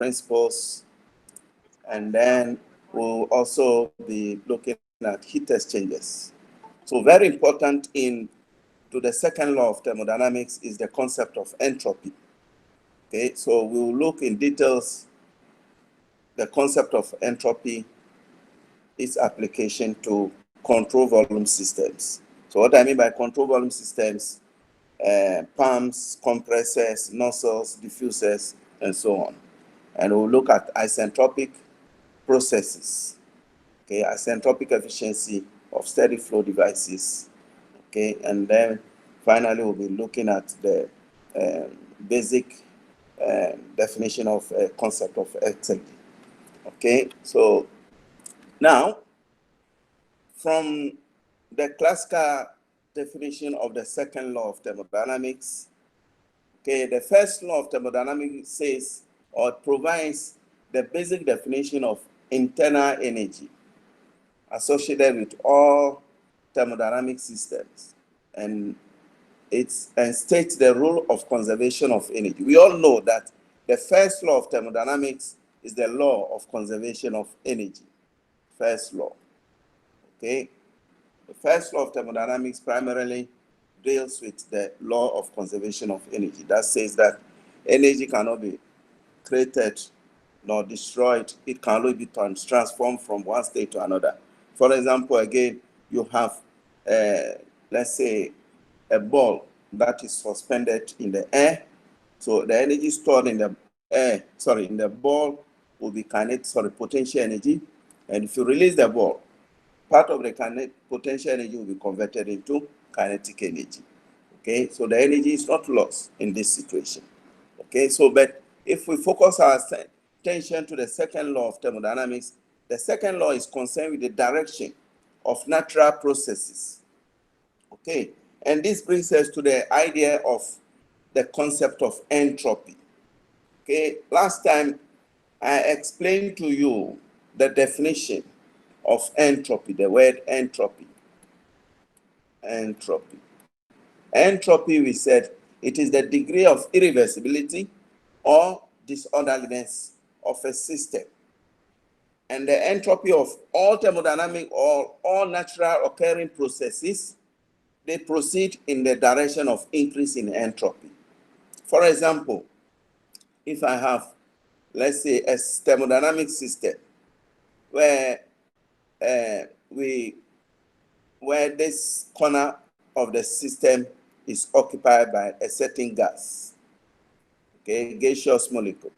principles, and then we'll also be looking at heat exchangers. So very important to the second law of thermodynamics is the concept of entropy. Okay, so we'll look in details the concept of entropy, its application to control volume systems. So what I mean by control volume systems, pumps, compressors, nozzles, diffusers, and so on. And we'll look at isentropic processes, okay, isentropic efficiency of steady flow devices, okay, and then finally we'll be looking at the basic definition of concept of exergy. Okay, so now from the classical definition of the second law of thermodynamics, okay, the first law of thermodynamics says or provides the basic definition of internal energy associated with all thermodynamic systems, and states the role of conservation of energy. We all know that the first law of thermodynamics is the law of conservation of energy. First law. Okay? The first law of thermodynamics primarily deals with the law of conservation of energy. That says that energy cannot be created nor destroyed. It can only be transformed from one state to another. For example, again, you have, let's say, a ball that is suspended in the air. So the energy stored in the air, in the ball will be potential energy. And if you release the ball, part of the potential energy will be converted into kinetic energy. Okay, so the energy is not lost in this situation. Okay, so but if we focus our attention to the second law of thermodynamics, the second law is concerned with the direction of natural processes. Okay, and this brings us to the idea of the concept of entropy. Okay, last time I explained to you the definition of entropy, the word entropy. Entropy. Entropy, we said, it is the degree of irreversibility or disorderliness of a system. And the entropy of all thermodynamic or all natural occurring processes, they proceed in the direction of increase in entropy. For example, if I have, let's say, a thermodynamic system where this corner of the system is occupied by a certain gas, okay, gaseous molecule.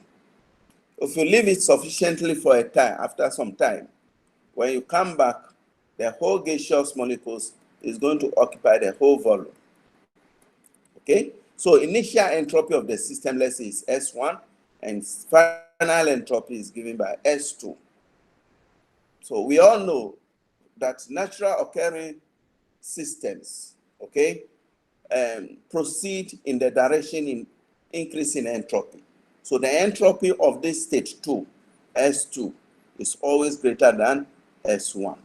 If you leave it sufficiently for a time, after some time, when you come back, the whole gaseous molecules is going to occupy the whole volume. Okay, so initial entropy of the system, let's say, is S1, and final entropy is given by S2. So we all know that natural occurring systems, okay, proceed in the direction in increasing entropy. So the entropy of this state 2, S2, is always greater than S1.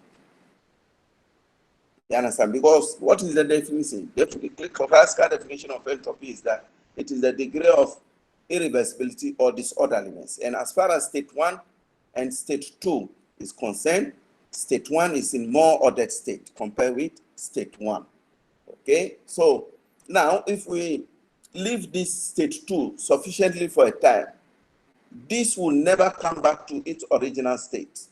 You understand? Because what is the definition? The classical definition of entropy is that it is the degree of irreversibility or disorderliness. And as far as state 1 and state 2 is concerned, state 1 is in more ordered state compared with state 1. Okay, so now if we leave this state 2 sufficiently for a time, this will never come back to its original state.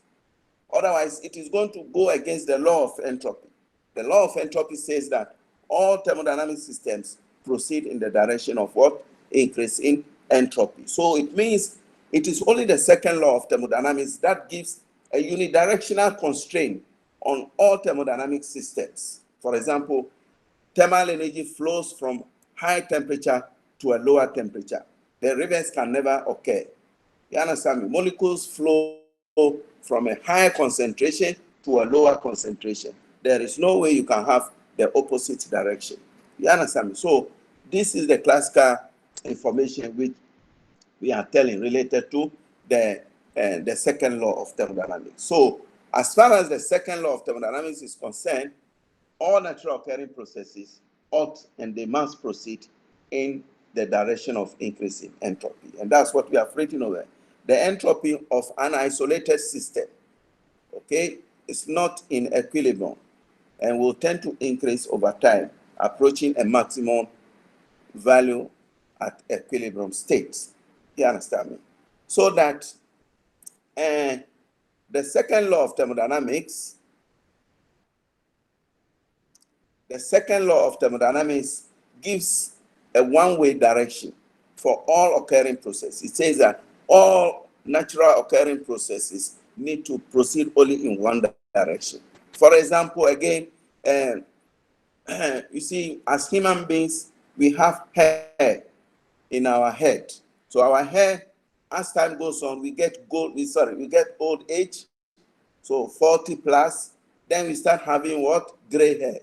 Otherwise, it is going to go against the law of entropy. The law of entropy says that all thermodynamic systems proceed in the direction of what? Increase in entropy. So it means it is only the second law of thermodynamics that gives a unidirectional constraint on all thermodynamic systems. For example, thermal energy flows from high temperature to a lower temperature. The reverse can never occur. You understand me? Molecules flow from a high concentration to a lower concentration. There is no way you can have the opposite direction. You understand me? So this is the classical information which we are telling related to the second law of thermodynamics. So as far as the second law of thermodynamics is concerned, all natural occurring processes ought and they must proceed in the direction of increasing entropy. And that's what we have written over. the entropy of an isolated system, okay, is not in equilibrium and will tend to increase over time, approaching a maximum value at equilibrium state. You understand me? So that the second law of thermodynamics, gives a one-way direction for all occurring processes. It says that all natural occurring processes need to proceed only in one direction. For example, again, you see, as human beings, we have hair in our head. So our hair, as time goes on, we get old age, so 40 plus, then we start having what? Gray hair.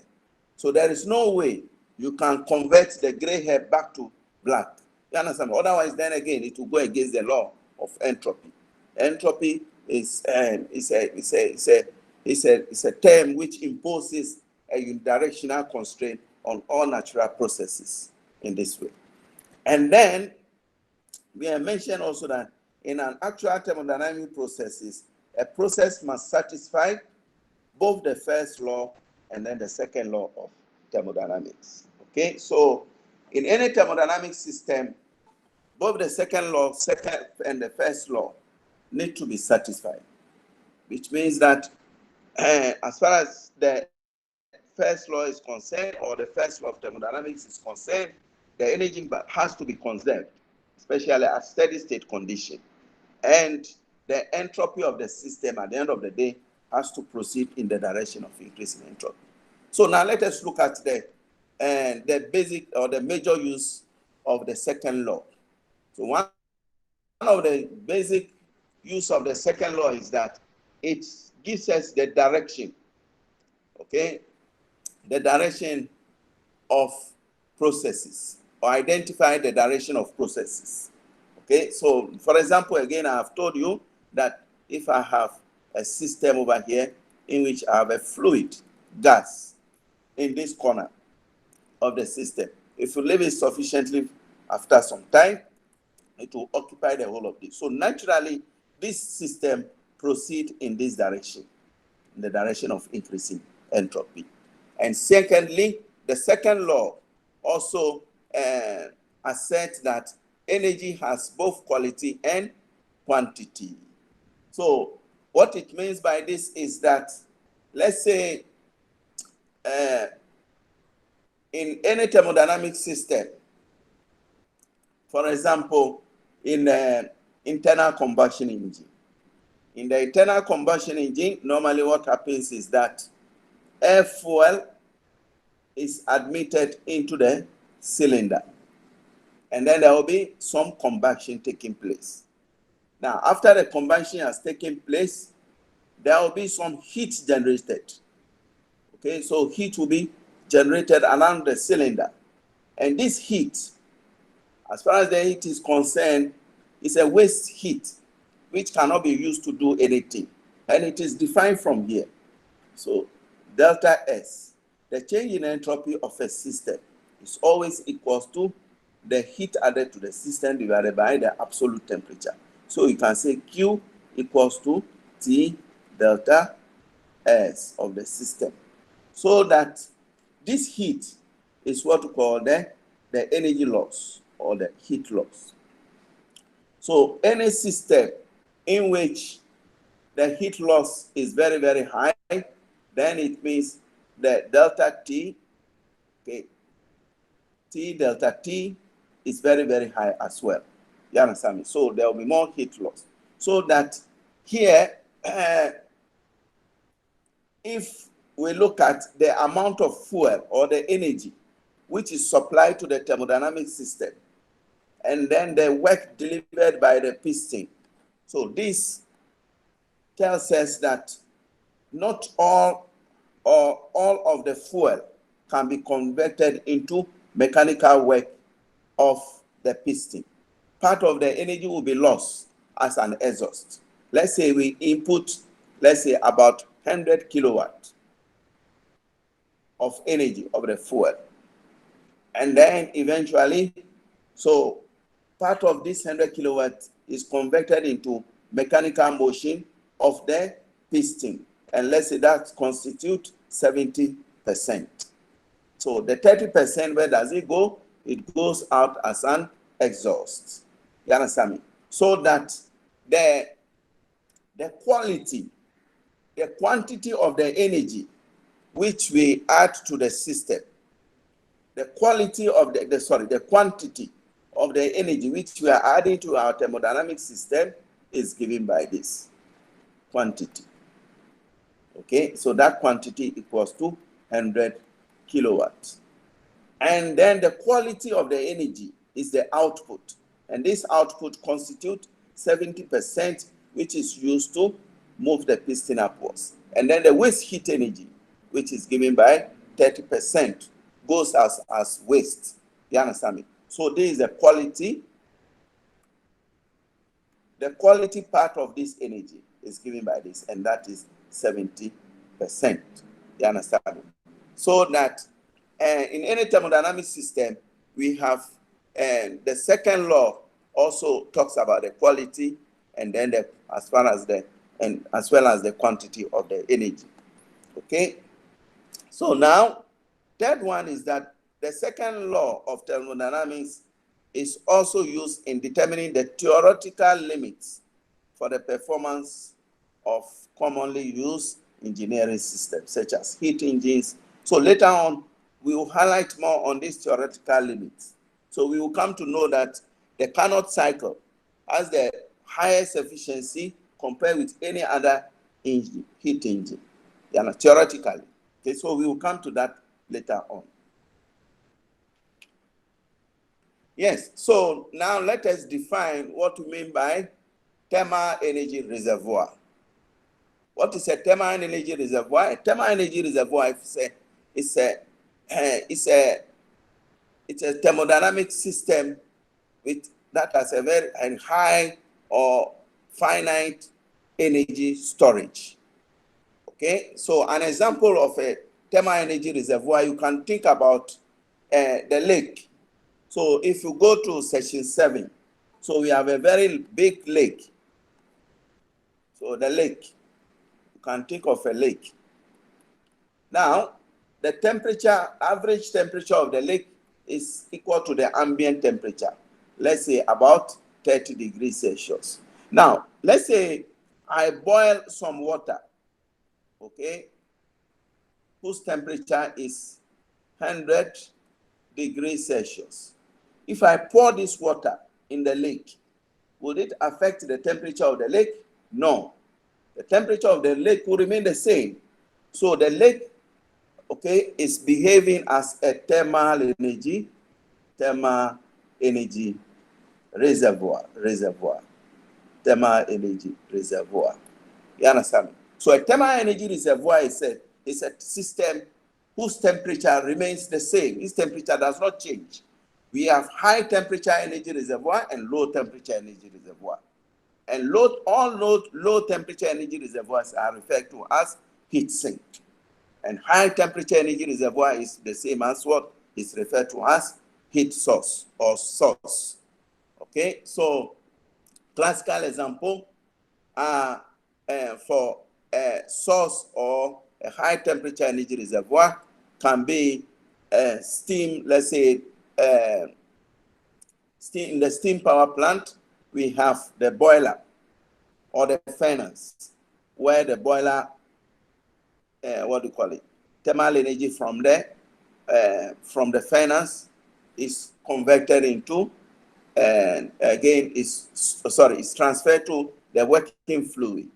So there is no way you can convert the gray hair back to black. You understand? Otherwise, then again, it will go against the law of entropy. Entropy is a term which imposes a unidirectional constraint on all natural processes in this way. And then we have mentioned also that in an actual thermodynamic processes, a process must satisfy both the first law and then the second law of thermodynamics. Okay, so in any thermodynamic system, both the second and the first law need to be satisfied, which means that as far as the first law is concerned, or the first law of thermodynamics is concerned, the energy has to be conserved, especially at steady state condition. And the entropy of the system at the end of the day has to proceed in the direction of increasing entropy. So now let us look at the basic or the major use of the second law. So one of the basic use of the second law is that it gives us the direction, okay, the direction of processes, or identify the direction of processes. Okay, so for example, again, I have told you that if I have a system over here in which I have a fluid, gas, in this corner of the system, if you leave it sufficiently, after some time, it will occupy the whole of this. So naturally, this system proceeds in this direction, in the direction of increasing entropy. And secondly, the second law also asserts that energy has both quality and quantity. So what it means by this is that, let's say, in any thermodynamic system, for example, in the internal combustion engine. In the internal combustion engine, normally what happens is that air fuel is admitted into the cylinder, and then there will be some combustion taking place. Now, after the combustion has taken place, there will be some heat generated. Okay, so heat will be generated around the cylinder, and this heat, as far as the heat is concerned, is a waste heat which cannot be used to do anything, and it is defined from here. So delta S, the change in entropy of a system, is always equals to the heat added to the system divided by the absolute temperature. So you can say Q equals to T delta S of the system. So that this heat is what we call the energy loss or the heat loss. So any system in which the heat loss is very, very high, then it means that delta T, okay, T delta T is very, very high as well. You understand me? So there will be more heat loss. So that here, if we look at the amount of fuel or the energy which is supplied to the thermodynamic system, and then the work delivered by the piston. So this tells us that not all or all of the fuel can be converted into mechanical work of the piston. Part of the energy will be lost as an exhaust. Let's say we input, let's say about 100 kilowatts of energy of the fuel. And then eventually, so part of this 100 kilowatts is converted into mechanical motion of the piston. And let's say that constitutes 70%. So the 30%, where does it go? It goes out as an exhaust. You understand me? So that the quality, the quantity of the energy which we add to the system, the quantity of the energy which we are adding to our thermodynamic system is given by this quantity. Okay, so that quantity equals to 100 kilowatts. And then the quality of the energy is the output. And this output constitutes 70%, which is used to move the piston upwards. And then the waste heat energy, which is given by 30%, goes as waste. You understand me? So this is the quality. The quality part of this energy is given by this, and that is 70%. You understand me? So that in any thermodynamic system, we have the second law also talks about the quality, and then as well as the quantity of the energy. Okay. So now, third one is that the second law of thermodynamics is also used in determining the theoretical limits for the performance of commonly used engineering systems, such as heat engines. So later on, we will highlight more on these theoretical limits. So we will come to know that the Carnot cycle has the highest efficiency compared with any other engine, heat engine, theoretically. Okay, so we will come to that later on. Yes, so now let us define what we mean by thermal energy reservoir. What is a thermal energy reservoir? A thermal energy reservoir is a thermodynamic system that has a very high or finite energy storage. Okay, so an example of a thermal energy reservoir, you can think about the lake. So if you go to section 7, so we have a very big lake. So the lake, you can think of a lake. Now, the temperature, average temperature of the lake is equal to the ambient temperature. Let's say about 30 degrees Celsius. Now, let's say I boil some water, okay, whose temperature is 100 degrees Celsius. If I pour this water in the lake, would it affect the temperature of the lake? No. The temperature of the lake will remain the same. So the lake, okay, is behaving as a thermal energy reservoir. Thermal energy reservoir. You understand me? So a thermal energy reservoir is a system whose temperature remains the same. Its temperature does not change. We have high temperature energy reservoir and low temperature energy reservoir. And low temperature energy reservoirs are referred to as heat sink. And high temperature energy reservoir is the same as what is referred to as heat source or source. Okay, so classical example for a source or a high temperature energy reservoir can be steam, let's say, in the steam power plant, we have the boiler or the furnace, where the boiler, thermal energy from the furnace is converted into, and again, it's transferred to the working fluid.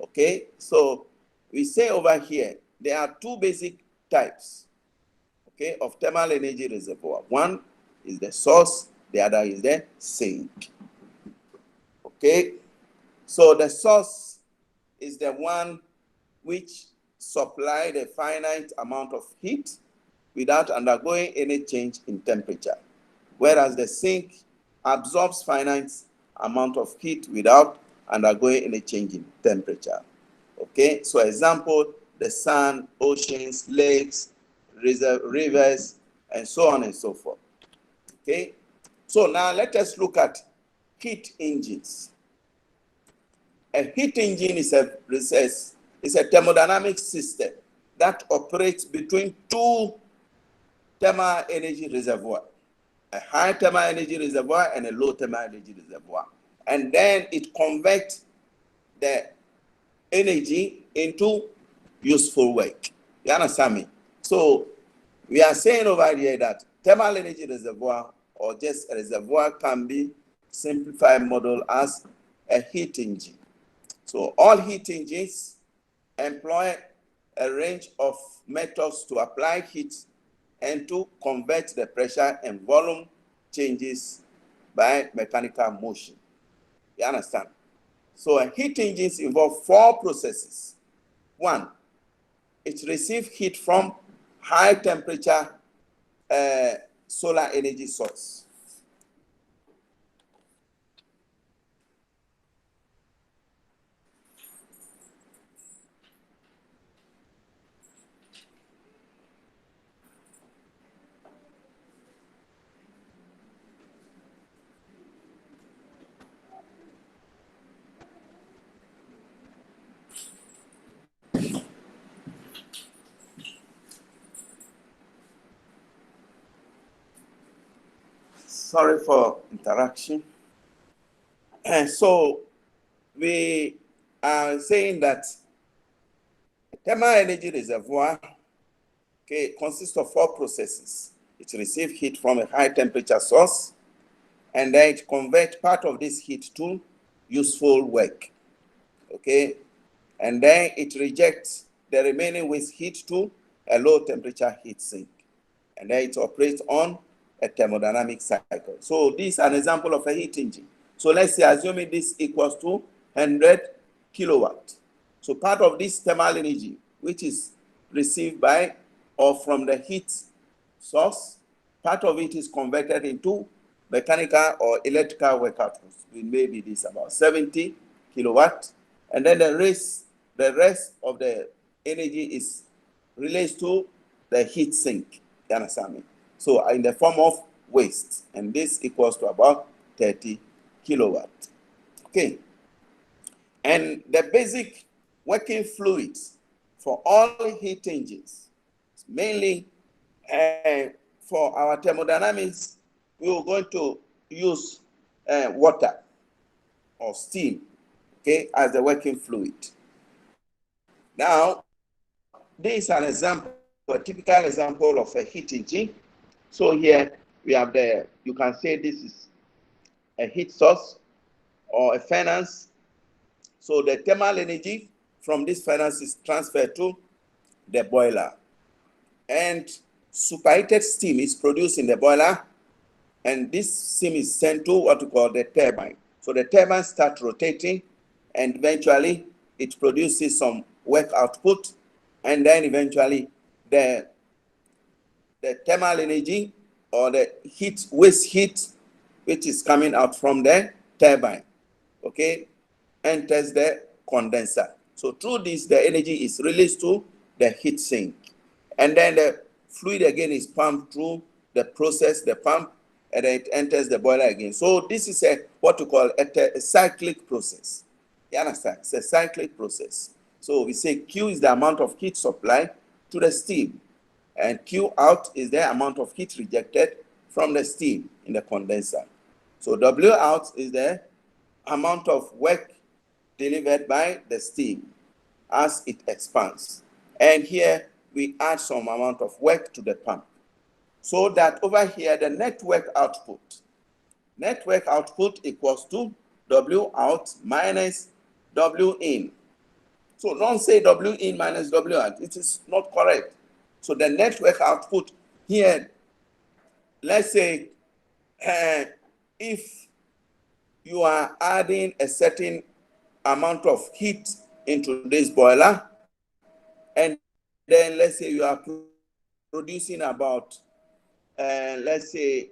Okay, so we say over here, there are two basic types, okay, of thermal energy reservoir. One is the source, the other is the sink. Okay, so the source is the one which supplies a finite amount of heat without undergoing any change in temperature, whereas the sink absorbs finite amount of heat without undergoing any change in temperature. Okay, so example, the sun, oceans, lakes, rivers, and so on and so forth. Okay, so now let us look at heat engines. A heat engine is a thermodynamic system that operates between two thermal energy reservoirs, a high thermal energy reservoir and a low thermal energy reservoir. And then it converts the energy into useful work. You understand me? So we are saying over here that thermal energy reservoir or just a reservoir can be simplified model as a heat engine. So all heat engines employ a range of methods to apply heat and to convert the pressure and volume changes by mechanical motion. You understand? So heat engines involve four processes. One, it receives heat from high temperature solar energy source. Sorry for interruption. And so we are saying that thermal energy reservoir consists of four processes. It receives heat from a high temperature source, and then it converts part of this heat to useful work. Okay, and then it rejects the remaining waste heat to a low temperature heat sink, and then it operates on a thermodynamic cycle. So this is an example of a heat engine. So let's say, assuming this equals to 100 kilowatt. So part of this thermal energy, which is received by or from the heat source, part of it is converted into mechanical or electrical work output. Maybe this about 70 kilowatt, and then the rest of the energy is relates to the heat sink. You understand me? So in the form of waste, and this equals to about 30 kilowatt. Okay. And the basic working fluids for all heat engines, mainly for our thermodynamics, we are going to use water or steam, okay, as the working fluid. Now, this is an example, a typical example of a heat engine. So here we have you can say this is a heat source or a furnace. So the thermal energy from this furnace is transferred to the boiler. And superheated steam is produced in the boiler, and this steam is sent to what we call the turbine. So the turbine starts rotating, and eventually it produces some work output, and then eventually the thermal energy or the waste heat, which is coming out from the turbine, okay, enters the condenser. So through this, the energy is released to the heat sink. And then the fluid again is pumped through the process, the pump, and then it enters the boiler again. So this is what we call a cyclic process. You understand? It's a cyclic process. So we say Q is the amount of heat supply to the steam, and Q out is the amount of heat rejected from the steam in the condenser. So W out is the amount of work delivered by the steam as it expands. And here we add some amount of work to the pump. So that over here, the network output equals to W out minus W in. So don't say W in minus W out. It is not correct. So the network output here, let's say if you are adding a certain amount of heat into this boiler, and then let's say you are producing about, let's say,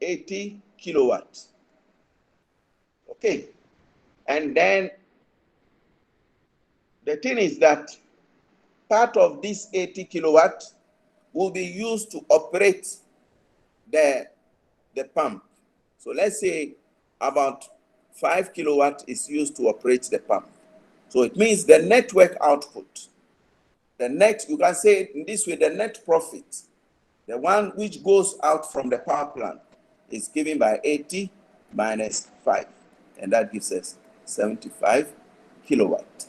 80 kilowatts. Okay. And then the thing is that part of this 80 kilowatt will be used to operate the pump. So let's say about 5 kilowatt is used to operate the pump. So it means the network output, the net, you can say it in this way, the net profit, the one which goes out from the power plant, is given by 80 minus 5, and that gives us 75 kilowatt.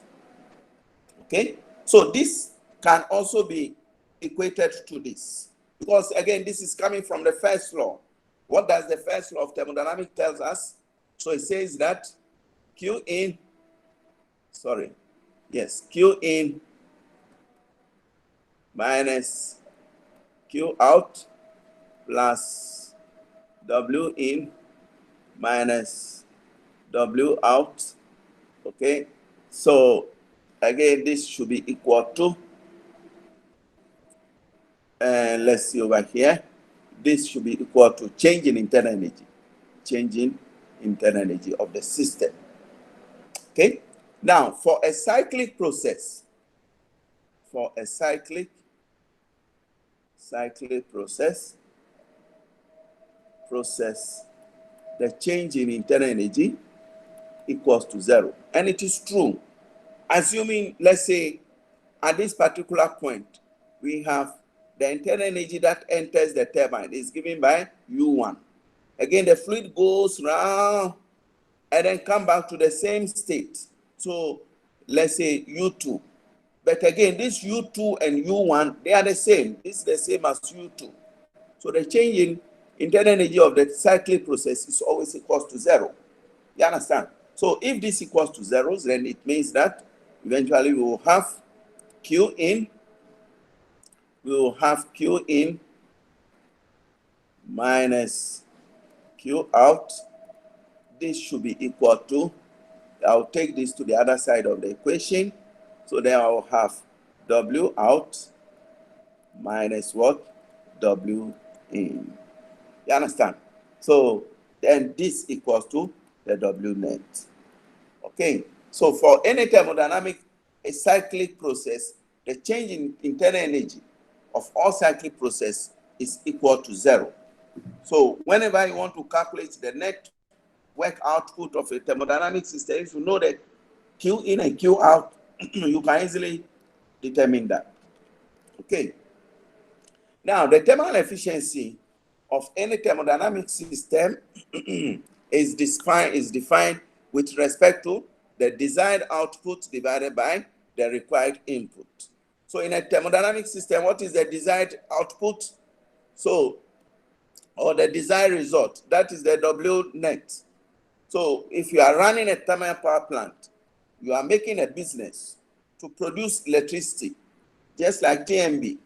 Okay, so this can also be equated to this, because again, this is coming from the first law. What does the first law of thermodynamics tells us? So it says that Q in minus Q out plus W in minus W out. Okay, so again, this should be equal to, let's see over here, this should be equal to change in internal energy of the system. Okay, now for a cyclic process, the change in internal energy equals to 0. And it is true, assuming, let's say, at this particular point, we have the internal energy that enters the turbine is given by U1. Again, the fluid goes round and then come back to the same state. So let's say U2. But again, this U2 and U1, they are the same. This is the same as U2. So the change in internal energy of the cyclic process is always equals to 0. You understand? So if this equals to 0, then it means that eventually we will have Q in minus Q out. This should be equal to, I'll take this to the other side of the equation. So then I will have W out minus what? W in. You understand? So then this equals to the W net. Okay, so for any thermodynamic, a cyclic process, the change in internal energy of all cyclic process is equal to 0. So whenever you want to calculate the net work output of a thermodynamic system, if you know that Q in and Q out, you can easily determine that. Okay. Now, the thermal efficiency of any thermodynamic system is defined with respect to the desired output divided by the required input. So in a thermodynamic system, what is the desired output? So, or the desired result, that is the W net. So if you are running a thermal power plant, you are making a business to produce electricity, just like TMB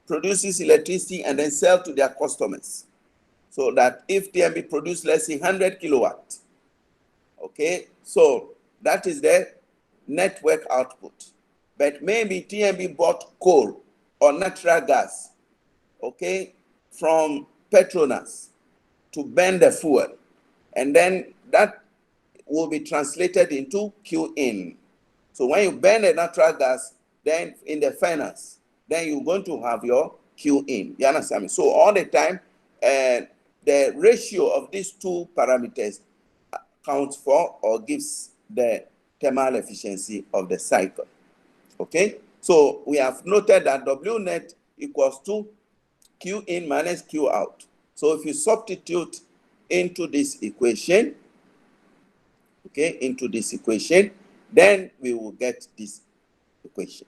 produces electricity and then sell to their customers. So that if TMB produces, let's say, 100 kilowatt, okay, so that is the network output. But maybe TMB bought coal or natural gas, okay, from Petronas to burn the fuel, and then that will be translated into Q in. So when you burn the natural gas, then in the furnace, then you're going to have your Q in. You understand me? So all the time, the ratio of these two parameters counts for or gives the thermal efficiency of the cycle. Okay? So we have noted that W net equals to Q in minus Q out. So if you substitute into this equation, okay, then we will get this equation.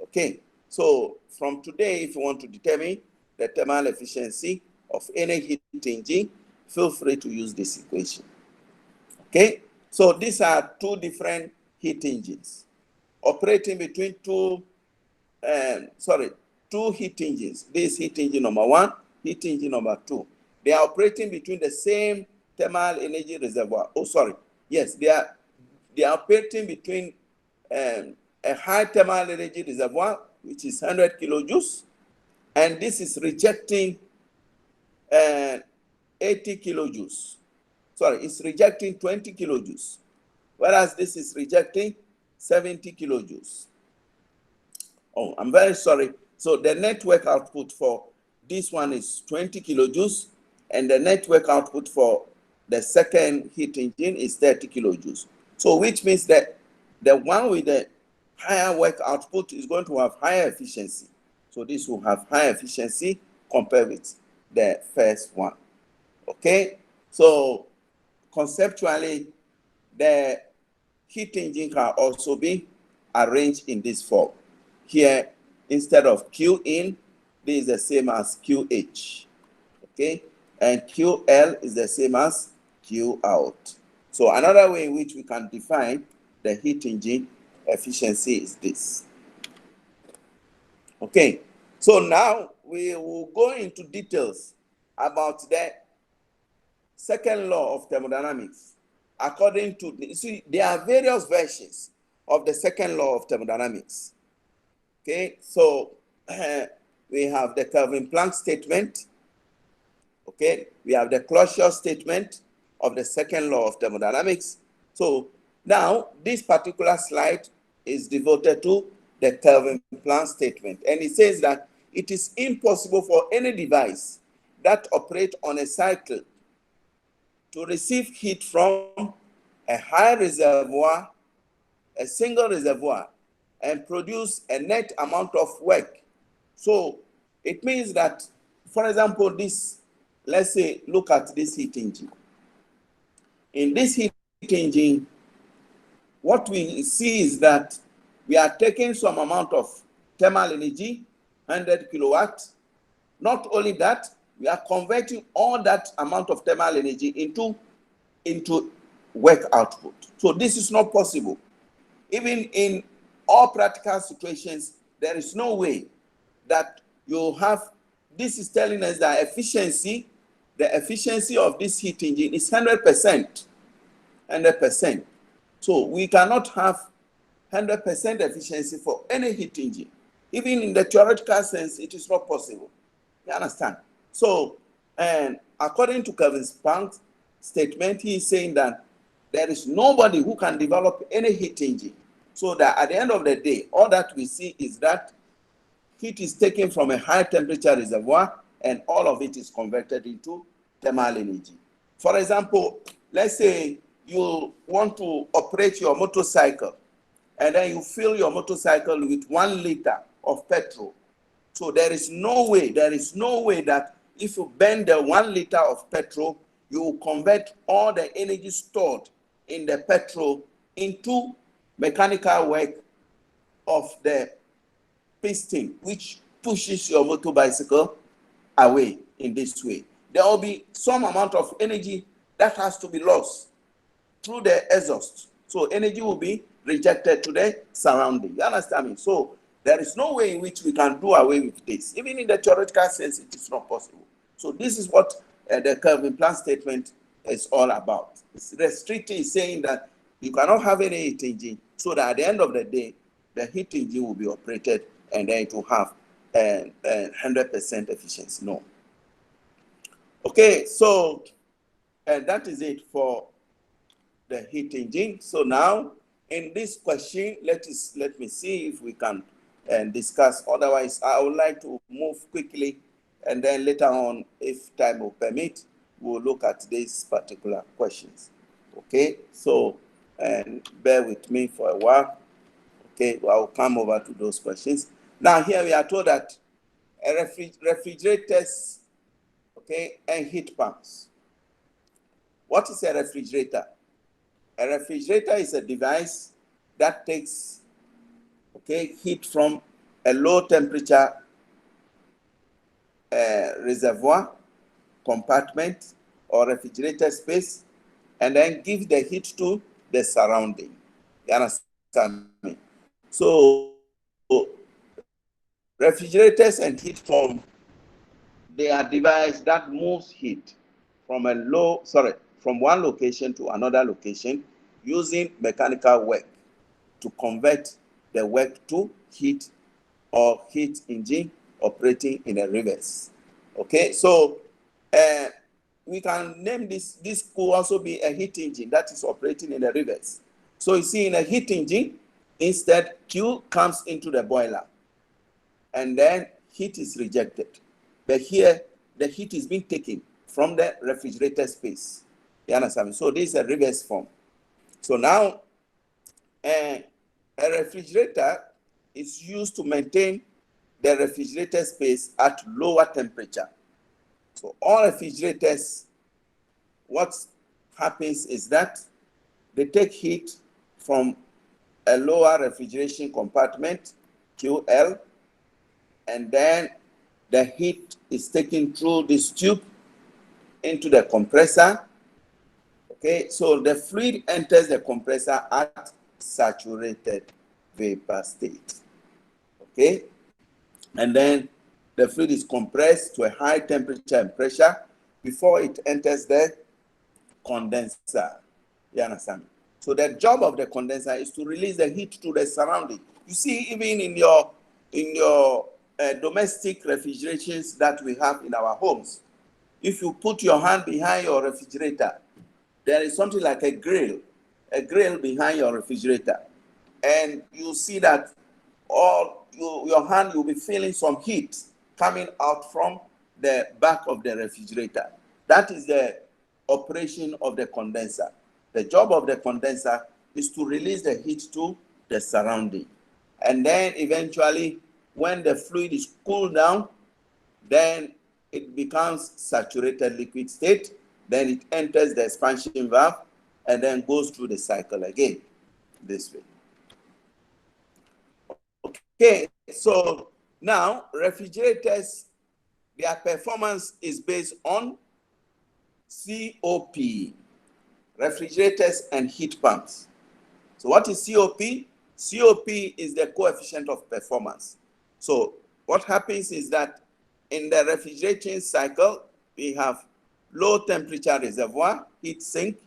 Okay, so from today, if you want to determine the thermal efficiency of any heat engine, feel free to use this equation. Okay, so these are two different heat engines operating between two heat engines. This heat engine number 1, heat engine number 2. They are operating between the same thermal energy reservoir. Oh, sorry. Yes, they are operating between a high thermal energy reservoir, which is 100 kilojoules, and this is rejecting 80 kilojoules. Sorry, it's rejecting 20 kilojoules, whereas this is rejecting 70 kilojoules. Oh, I'm very sorry. So the network output for this one is 20 kilojoules, and the network output for the second heat engine is 30 kilojoules. So which means that the one with the higher work output is going to have higher efficiency. So this will have higher efficiency compared with the first one. Okay, so conceptually, the heat engine can also be arranged in this form. Here, instead of Q in, this is the same as QH. Okay, and QL is the same as Q out. So another way in which we can define the heat engine efficiency is this. Okay, so now we will go into details about the second law of thermodynamics. According to, you see, there are various versions of the second law of thermodynamics. Okay, so we have the Kelvin-Planck statement. Okay, we have the closure statement of the second law of thermodynamics. So now this particular slide is devoted to the Kelvin-Planck statement, and it says that it is impossible for any device that operates on a cycle to receive heat from a high reservoir, a single reservoir, and produce a net amount of work. So it means that, for example, this, let's say, look at this heat engine. In this heat engine, what we see is that we are taking some amount of thermal energy, 100 kilowatts. Not only that, we are converting all that amount of thermal energy into work output. So this is not possible. Even in all practical situations, there is no way that you have, this is telling us that the efficiency of this heat engine is 100%. 100%. So we cannot have 100% efficiency for any heat engine. Even in the theoretical sense, it is not possible. You understand? So, and according to Kelvin-Planck's statement, he is saying that there is nobody who can develop any heat engine. So that at the end of the day, all that we see is that heat is taken from a high temperature reservoir and all of it is converted into thermal energy. For example, let's say you want to operate your motorcycle and then you fill your motorcycle with 1 liter of petrol. So there is no way that if you burn the 1 liter of petrol, you will convert all the energy stored in the petrol into mechanical work of the piston, which pushes your motor bicycle away in this way. There will be some amount of energy that has to be lost through the exhaust. So energy will be rejected to the surrounding. You understand me? So there is no way in which we can do away with this. Even in the theoretical sense, it is not possible. So this is what the Kelvin-Planck statement is all about. The treaty is saying that you cannot have any heat engine, so that at the end of the day, the heat engine will be operated and then it will have 100% efficiency. No. Okay, so that is it for the heat engine. So now, in this question, let me see if we can discuss. Otherwise, I would like to move quickly, and then later on, if time will permit, we'll look at these particular questions. Okay, so bear with me for a while. Okay, well, I'll come over to those questions. Now, here we are told that refrigerators, okay, and heat pumps. What is a refrigerator? A refrigerator is a device that takes, okay, heat from a low temperature reservoir, compartment, or refrigerator space, and then give the heat to the surrounding. You understand me? So refrigerators and heat pump, they are devices that moves heat from from one location to another location using mechanical work to convert the work to heat or heat engine operating in a reverse. Okay, so we can name this. This could also be a heat engine that is operating in a reverse. So you see, in a heat engine, instead Q comes into the boiler and then heat is rejected. But here, the heat is being taken from the refrigerator space. You understand? So this is a reverse form. So now a refrigerator is used to maintain the refrigerator space at lower temperature. So all refrigerators, what happens is that they take heat from a lower refrigeration compartment, QL, and then the heat is taken through this tube into the compressor. Okay, so the fluid enters the compressor at saturated vapor state. Okay, and then the fluid is compressed to a high temperature and pressure before it enters the condenser. You understand? So the job of the condenser is to release the heat to the surrounding. You see, even in your domestic refrigerations that we have in our homes, if you put your hand behind your refrigerator, there is something like a grill behind your refrigerator, and you see that your hand, you'll be feeling some heat coming out from the back of the refrigerator. That is the operation of the condenser. The job of the condenser is to release the heat to the surrounding. And then eventually, when the fluid is cooled down, then it becomes saturated liquid state. Then it enters the expansion valve and then goes through the cycle again this way. Okay, so now refrigerators, their performance is based on COP, refrigerators and heat pumps. So what is COP? COP is the coefficient of performance. So what happens is that in the refrigerating cycle, we have low temperature reservoir, heat sink.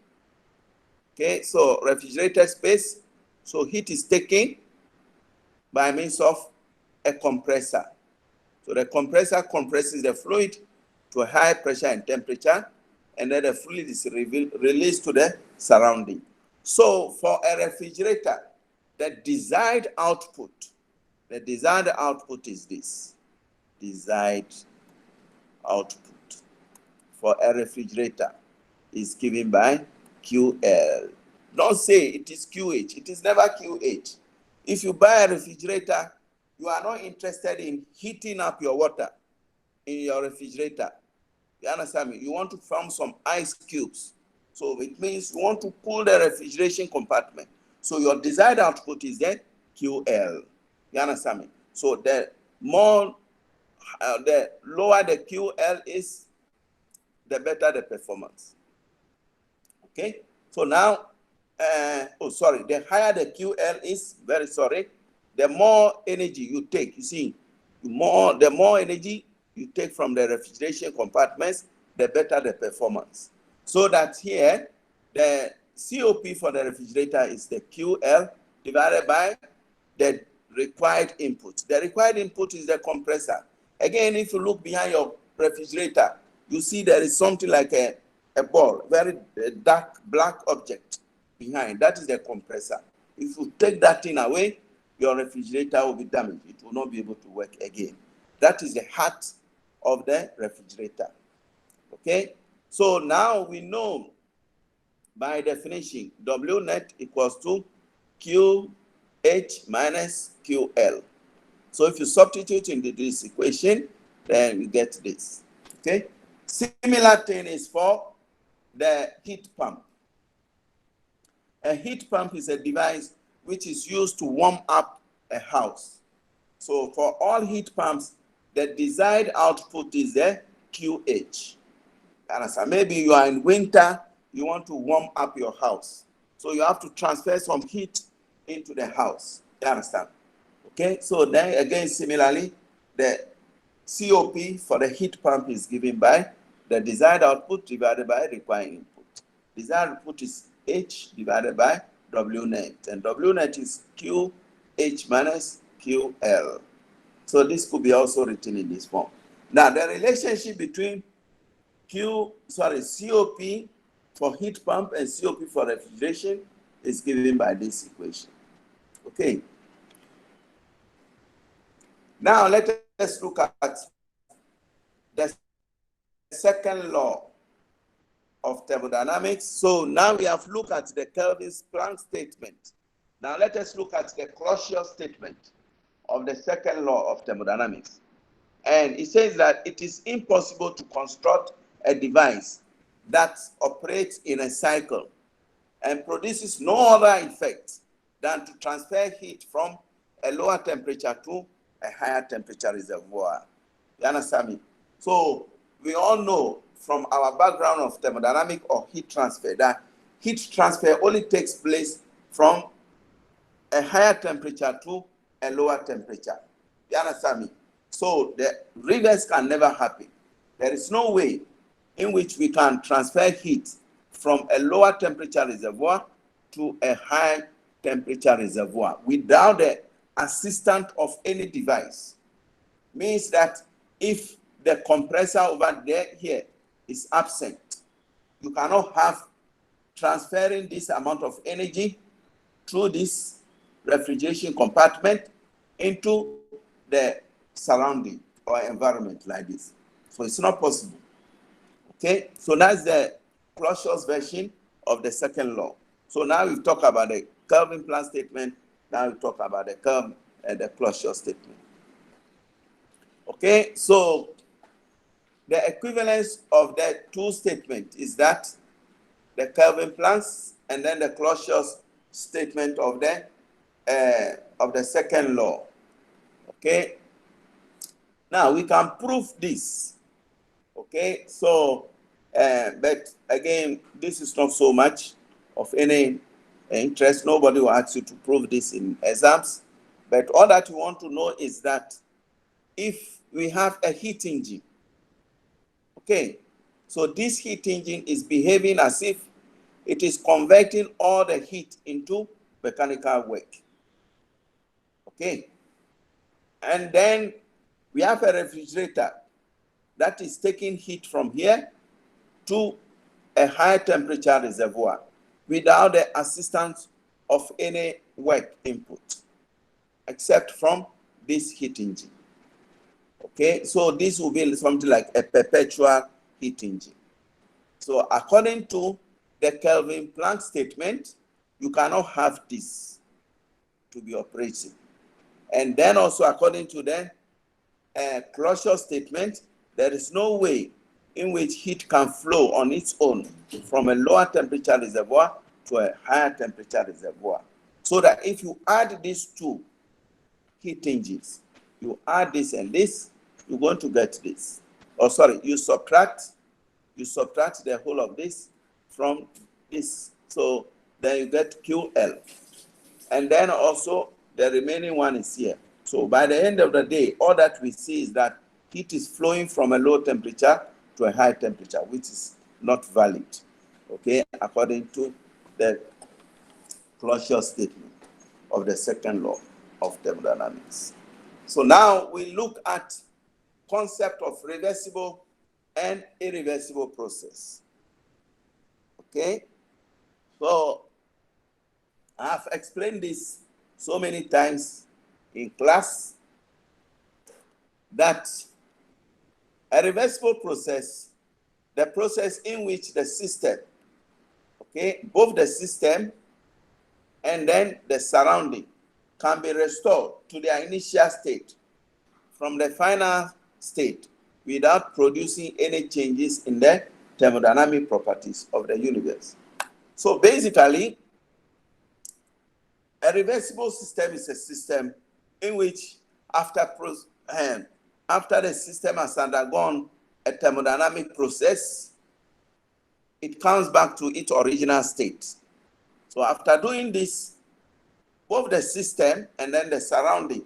Okay, so refrigerator space, so heat is taken by means of a compressor. So the compressor compresses the fluid to a high pressure and temperature, and then the fluid is released to the surrounding. So for a refrigerator, the desired output is this. Desired output for a refrigerator is given by QL. Don't say it is QH. It is never QH. If you buy a refrigerator, you are not interested in heating up your water in your refrigerator. You understand me? You want to form some ice cubes. So it means you want to cool the refrigeration compartment. So your desired output is then QL. You understand me? So the lower the QL is, the better the performance. Okay? So now, the higher the QL is, the more energy you take. You see, the more energy you take from the refrigeration compartments, the better the performance. So that here, the COP for the refrigerator is the QL divided by the required input. The required input is the compressor. Again, if you look behind your refrigerator, you see there is something like a ball, very dark black object behind. That is the compressor. If you take that thing away, your refrigerator will be damaged. It will not be able to work again. That is the heart of the refrigerator. Okay? So now we know by definition, W net equals to QH minus QL. So if you substitute in this equation, then we get this. Okay? Similar thing is for the heat pump. A heat pump is a device which is used to warm up a house. So for all heat pumps, the desired output is the QH. And maybe you are in winter, you want to warm up your house. So you have to transfer some heat into the house. You understand? Okay, so then again, similarly, the COP for the heat pump is given by the desired output divided by required input. Desired output is H divided by W net, and W net is QH minus QL. So this could be also written in this form. Now, the relationship between COP for heat pump and COP for refrigeration is given by this equation. Okay. Now, let us look at the second law of thermodynamics. So now we have looked at the Kelvin-Planck statement. Now let us look at the Clausius statement of the second law of thermodynamics. And it says that it is impossible to construct a device that operates in a cycle and produces no other effect than to transfer heat from a lower temperature to a higher temperature reservoir. You understand me? So we all know from our background of thermodynamics or heat transfer that heat transfer only takes place from a higher temperature to a lower temperature. You understand me? So the reverse can never happen. There is no way in which we can transfer heat from a lower temperature reservoir to a high temperature reservoir without the assistance of any device. Means that if the compressor over there here is absent, you cannot have transferring this amount of energy through this refrigeration compartment into the surrounding or environment like this. So it's not possible. Okay, so that's the Clausius version of the second law. So now we've talked about the Kelvin-Planck statement. Now we talk about the Clausius statement. Okay, so the equivalence of the two statements is that the Kelvin-Planck and then the Clausius statement of the second law. Okay, now we can prove this. Okay, so but again, this is not so much of any interest. Nobody will ask you to prove this in exams. But all that you want to know is that if we have a heat engine, okay, so this heat engine is behaving as if it is converting all the heat into mechanical work. Okay, and then we have a refrigerator that is taking heat from here to a high temperature reservoir without the assistance of any work input, except from this heat engine. Okay, so this will be something like a perpetual heat engine. So according to the Kelvin-Planck statement, you cannot have this to be operating. And then also according to the Clausius statement, there is no way in which heat can flow on its own from a lower temperature reservoir to a higher temperature reservoir. So that if you add these two heat engines, you add this and this, you're going to get this. Oh, sorry, you subtract the whole of this from this. So then you get QL. And then also the remaining one is here. So by the end of the day, all that we see is that heat is flowing from a low temperature to a high temperature, which is not valid, okay, according to the Clausius statement of the second law of thermodynamics. So now we look at concept of reversible and irreversible process. Okay, so I have explained this so many times in class that a reversible process, the process in which the system, okay, both the system and then the surrounding can be restored to their initial state from the final state without producing any changes in the thermodynamic properties of the universe. So basically, a reversible system is a system in which after the system has undergone a thermodynamic process, it comes back to its original state. So after doing this, both the system and then the surrounding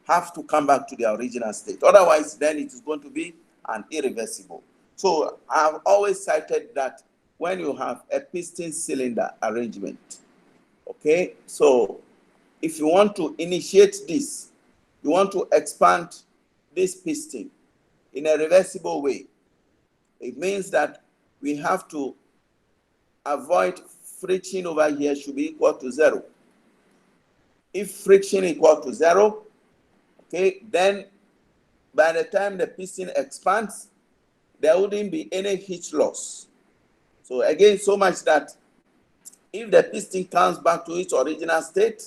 have to come back to their original state. Otherwise, then it is going to be an irreversible. So I've always cited that when you have a piston cylinder arrangement, okay, so if you want to initiate this, you want to expand this piston in a reversible way, it means that we have to avoid friction over here should be equal to 0. If friction equal to 0, okay, then by the time the piston expands, there wouldn't be any heat loss. So again, so much that if the piston comes back to its original state,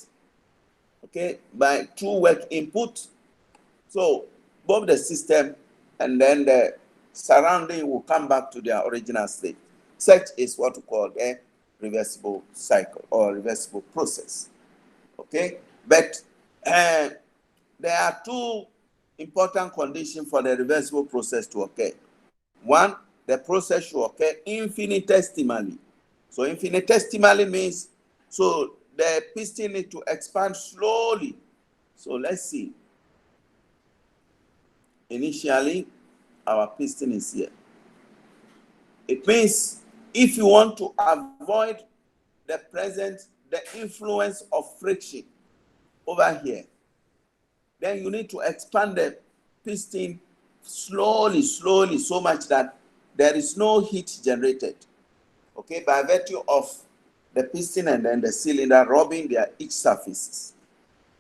okay, by true work input, so both the system and then the surrounding will come back to their original state. Such is what we call a reversible cycle or reversible process. Okay, but there are two important conditions for the reversible process to occur. One, the process should occur infinitesimally. So infinitesimally means, so the piston needs to expand slowly. So let's see. Initially, our piston is here. It means if you want to avoid the influence of friction over here, then you need to expand the piston slowly, so much that there is no heat generated, okay, by virtue of the piston and then the cylinder rubbing their each surfaces.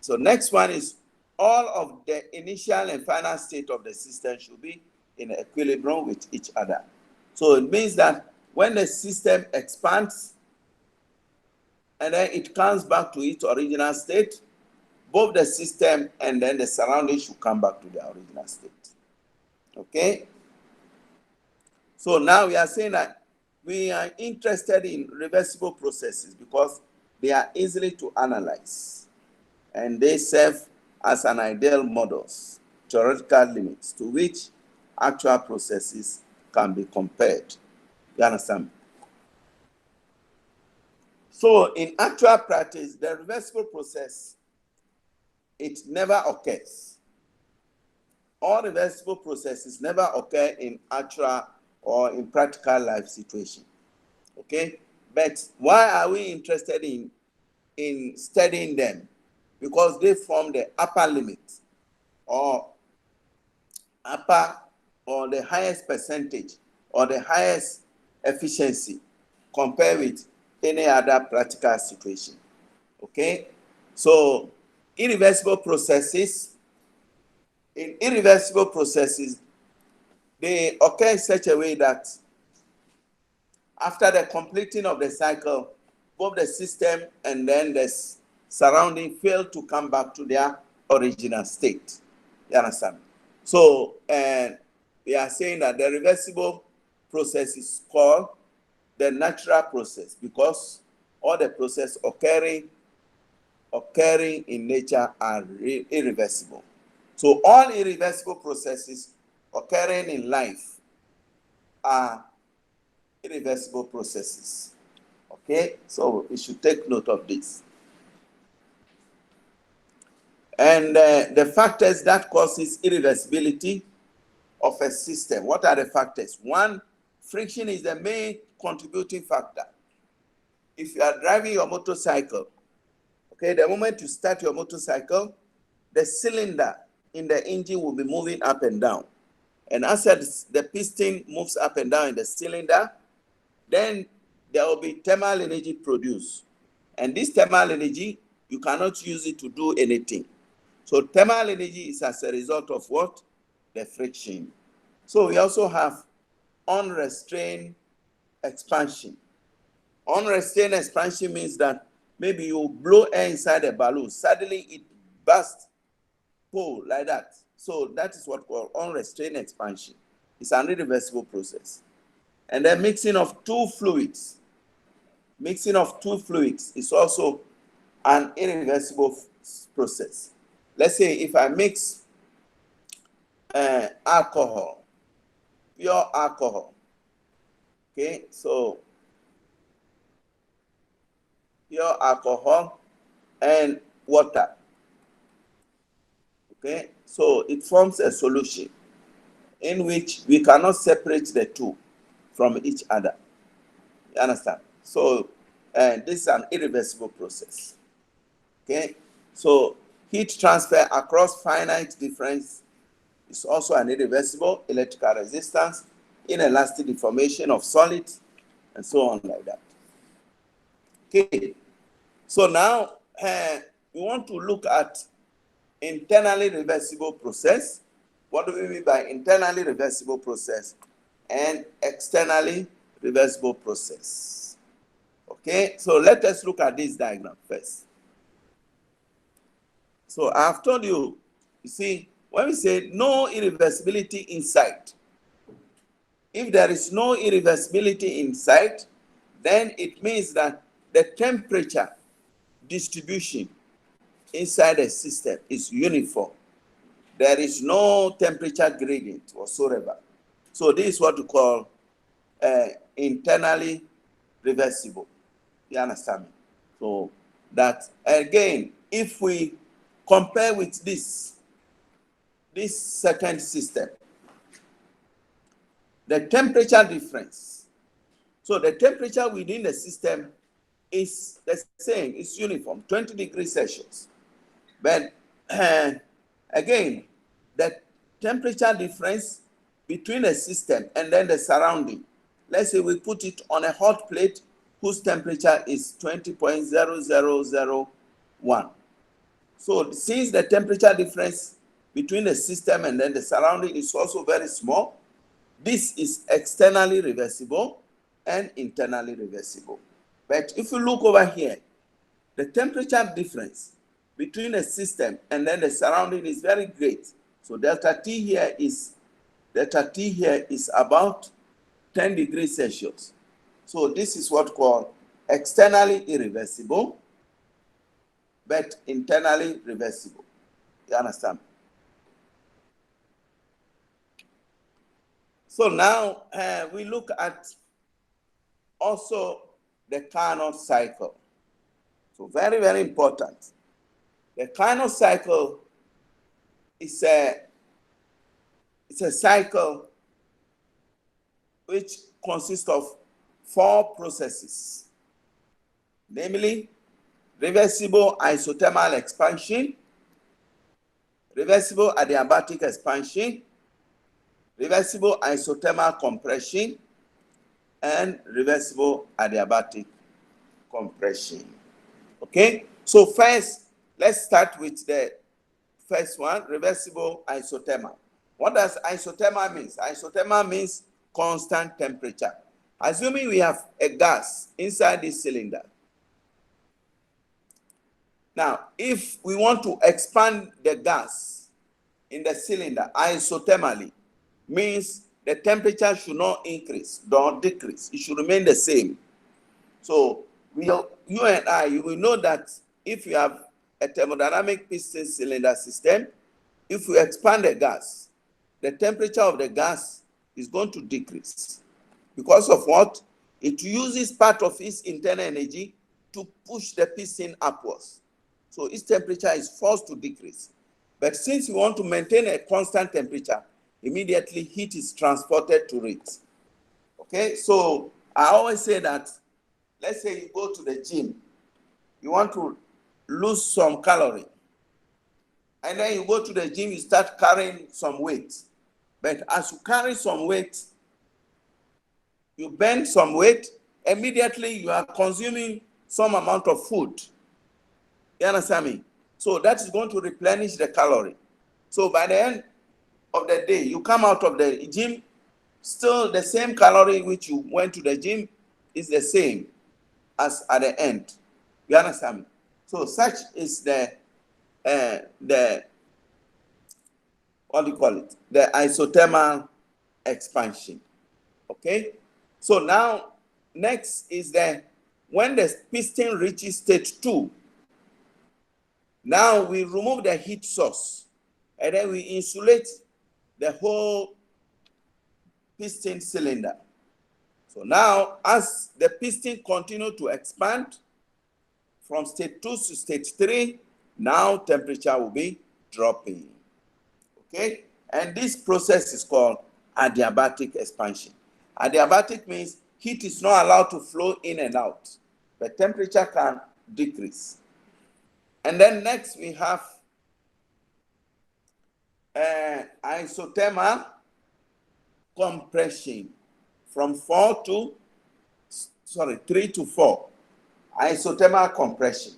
So next one is all of the initial and final state of the system should be in equilibrium with each other. So it means that when the system expands and then it comes back to its original state, both the system and then the surroundings should come back to their original state. Okay? So now we are saying that we are interested in reversible processes because they are easily to analyze and they serve as an ideal models, theoretical limits to which actual processes can be compared. You understand? So in actual practice, the reversible process, it never occurs. All reversible processes never occur in actual or in practical life situation. Okay? But why are we interested in studying them? Because they form the upper limit or the highest percentage or the highest efficiency compared with any other practical situation. Okay? So in irreversible processes, they occur in such a way that after the completing of the cycle, both the system and then the surrounding fail to come back to their original state. You understand? So, we are saying that the reversible process is called the natural process because all the processes occurring in nature are irreversible. So all irreversible processes occurring in life are irreversible processes. Okay, so we should take note of this. And the factors that causes irreversibility of a system. What are the factors? One, friction is the main contributing factor. If you are driving your motorcycle, okay, the moment you start your motorcycle, the cylinder in the engine will be moving up and down. And as the piston moves up and down in the cylinder, then there will be thermal energy produced. And this thermal energy, you cannot use it to do anything. So thermal energy is as a result of what? The friction. So we also have unrestrained expansion. Unrestrained expansion means that maybe you blow air inside a balloon, suddenly it bursts hole like that. So that is what we call unrestrained expansion. It's an irreversible process. And then mixing of two fluids. Mixing of two fluids is also an irreversible process. Let's say if I mix alcohol, pure alcohol, okay, so pure alcohol and water, okay, so it forms a solution in which we cannot separate the two from each other. You understand? So this is an irreversible process. Okay, so heat transfer across finite difference is also an irreversible. Electrical resistance, inelastic deformation of solids, and so on like that. Okay, so now we want to look at internally reversible process. What do we mean by internally reversible process and externally reversible process. Okay, so let us look at this diagram first. So I've told you, you see, when we say no irreversibility inside, if there is no irreversibility inside, then it means that the temperature distribution inside a system is uniform. There is no temperature gradient whatsoever. So this is what we call internally reversible. You understand me? So that, again, if we compare with this second system, the temperature difference. So the temperature within the system is the same, it's uniform, 20 degrees Celsius. But again, the temperature difference between a system and then the surrounding, let's say we put it on a hot plate whose temperature is 20.0001. So since the temperature difference between the system and then the surrounding is also very small, this is externally reversible and internally reversible. But if you look over here, the temperature difference between the system and then the surrounding is very great. So delta T here is about 10 degrees Celsius. So this is what called externally irreversible, but internally reversible. You understand? So now we look at also the Carnot cycle. So very, very important. The Carnot cycle is a cycle which consists of 4 processes, namely reversible isothermal expansion, reversible adiabatic expansion, reversible isothermal compression, and reversible adiabatic compression. Okay, so first, let's start with the first one, reversible isothermal. What does isothermal mean? Isothermal means constant temperature. Assuming we have a gas inside this cylinder. Now, if we want to expand the gas in the cylinder isothermally, means the temperature should not increase nor decrease. It should remain the same. So you and I, you will know that if you have a thermodynamic piston cylinder system, if we expand the gas, the temperature of the gas is going to decrease. Because of what? It uses part of its internal energy to push the piston upwards. So its temperature is forced to decrease. But since we want to maintain a constant temperature, immediately heat is transported to it. Okay, so I always say that, let's say you go to the gym, you want to lose some calorie, and then you go to the gym, you start carrying some weight. But as you carry some weight, you burn some weight, immediately you are consuming some amount of food. You understand me? So that is going to replenish the calorie. So by the end of the day, you come out of the gym, still the same calorie which you went to the gym is the same as at the end. You understand me? So such is the what do you call it? The isothermal expansion. Okay? So now, next is when the piston reaches state 2, now we remove the heat source and then we insulate the whole piston cylinder. So now, as the piston continues to expand from state 2 to state 3, now temperature will be dropping. Okay? And this process is called adiabatic expansion. Adiabatic means heat is not allowed to flow in and out, but temperature can decrease. And then next we have isothermal compression from 3 to 4. Isothermal compression.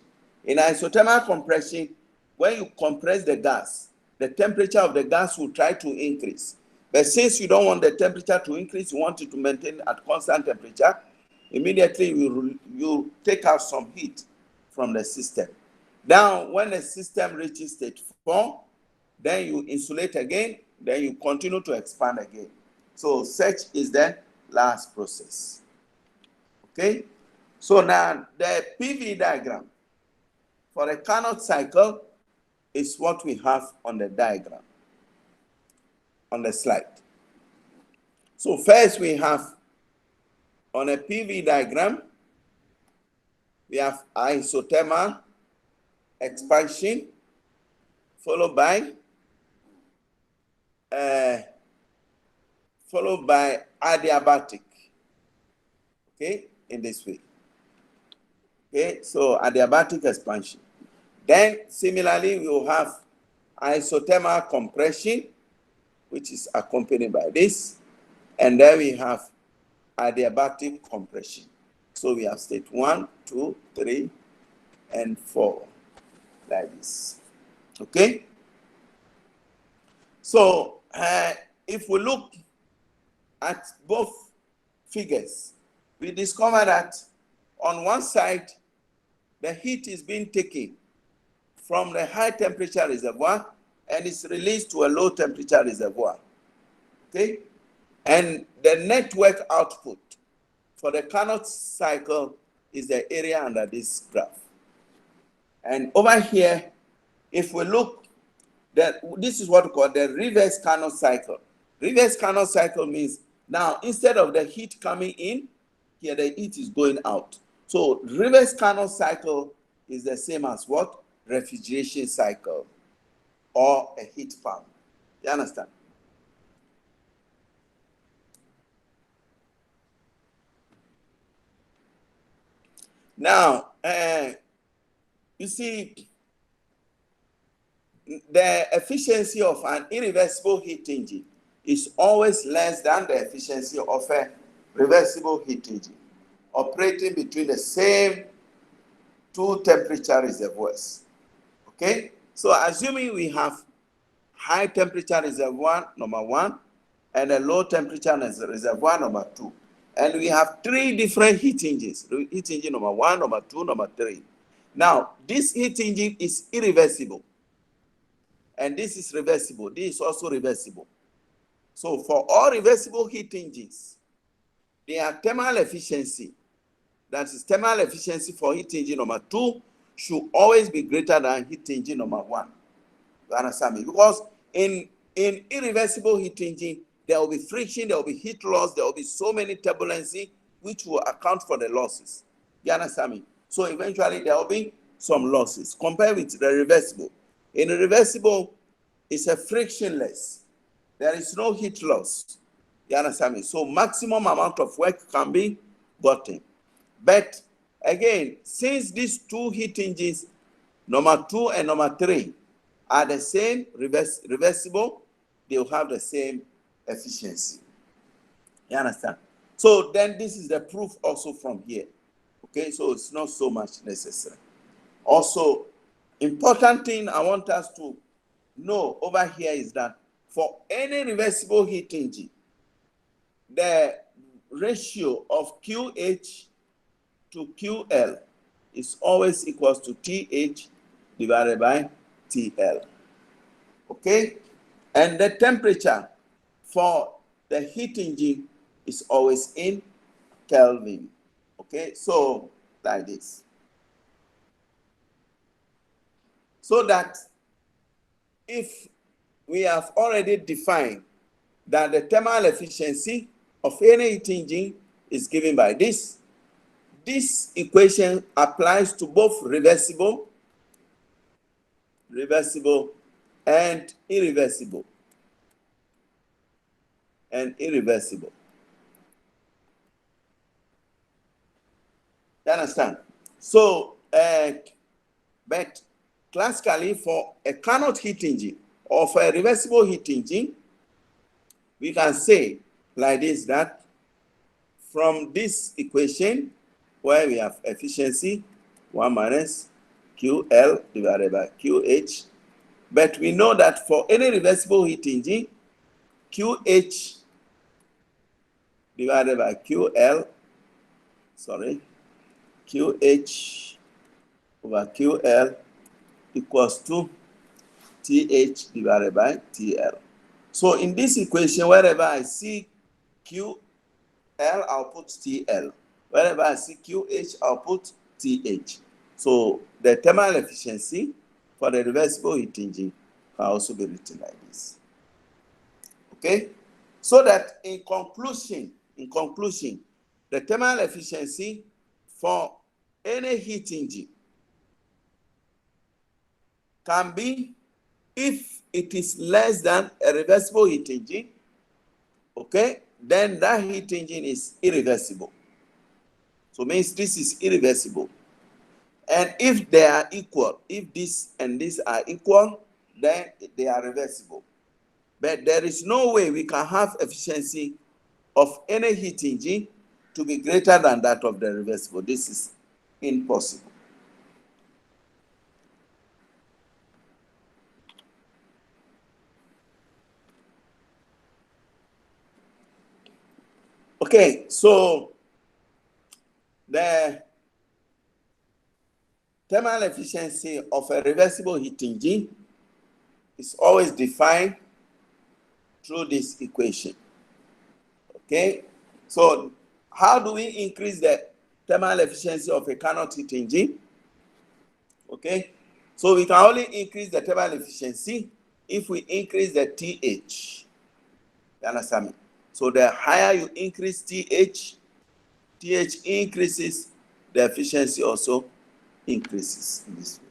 In isothermal compression, when you compress the gas, the temperature of the gas will try to increase. But since you don't want the temperature to increase, you want it to maintain at constant temperature, immediately you take out some heat from the system. Now, when the system reaches state 4, then you insulate again, then you continue to expand again. So such is the last process. Okay? So now the PV diagram for a Carnot cycle is what we have on the diagram, on the slide. So first we have on a PV diagram, we have isothermal expansion followed by adiabatic, okay, in this way. Okay, so adiabatic expansion. Then similarly, we will have isothermal compression, which is accompanied by this. And then we have adiabatic compression. So we have state 1, 2, 3, and 4, like this. Okay? So if we look at both figures, we discover that on one side, the heat is being taken from the high temperature reservoir and is released to a low temperature reservoir. Okay? And the network output for the Carnot cycle is the area under this graph. And over here, if we look, this is what we call the reverse Carnot cycle. Reverse Carnot cycle means now instead of the heat coming in, here the heat is going out. So reverse Carnot cycle is the same as what? Refrigeration cycle or a heat pump. You understand? Now, you see, the efficiency of an irreversible heat engine is always less than the efficiency of a reversible heat engine, operating between the same two temperature reservoirs. Okay? So assuming we have high temperature reservoir number 1 and a low temperature reservoir number 2. And we have 3 different heat engines. Heat engine number 1, number 2, number 3. Now, this heat engine is irreversible. And this is reversible. This is also reversible. So for all reversible heat engines, their thermal efficiency, that is thermal efficiency for heat engine number 2, should always be greater than heat engine number 1. You understand me? Because in irreversible heat engine, there will be friction, there will be heat loss, there will be so many turbulency, which will account for the losses. You understand me? So eventually there will be some losses compared with the reversible. In a reversible, it's a frictionless. There is no heat loss. You understand me? So maximum amount of work can be gotten. But again, since these 2 heat engines, number 2 and number 3, are the same reversible, they will have the same efficiency. You understand? So then this is the proof also from here. Okay, so it's not so much necessary. Also, important thing I want us to know over here is that for any reversible heat engine, the ratio of QH to QL is always equal to TH divided by TL. Okay? And the temperature for the heat engine is always in Kelvin. Okay? So, like this. So that if we have already defined that the thermal efficiency of any heat engine is given by this, this equation applies to both reversible and irreversible. You understand? So, but classically for a Carnot heat engine or for a reversible heat engine, we can say like this, that from this equation where we have efficiency 1 minus QL divided by QH, but we know that for any reversible heat engine, QH divided by QL, QH over QL equals to TH divided by TL. So in this equation, wherever I see QL, I'll put TL. Wherever I see QH, I'll put TH. So the thermal efficiency for the reversible heat engine can also be written like this. Okay? So that in conclusion, the thermal efficiency for any heat engine can be, if it is less than a reversible heat engine, okay, then that heat engine is irreversible. So means this is irreversible. And if they are equal, if this and this are equal, then they are reversible. But there is no way we can have efficiency of any heat engine to be greater than that of the reversible. This is impossible. Okay, so the thermal efficiency of a reversible heat engine is always defined through this equation. Okay, so how do we increase the thermal efficiency of a Carnot heat engine? Okay, so we can only increase the thermal efficiency if we increase the TH. You understand me? So the higher you increase TH increases, the efficiency also increases in this way.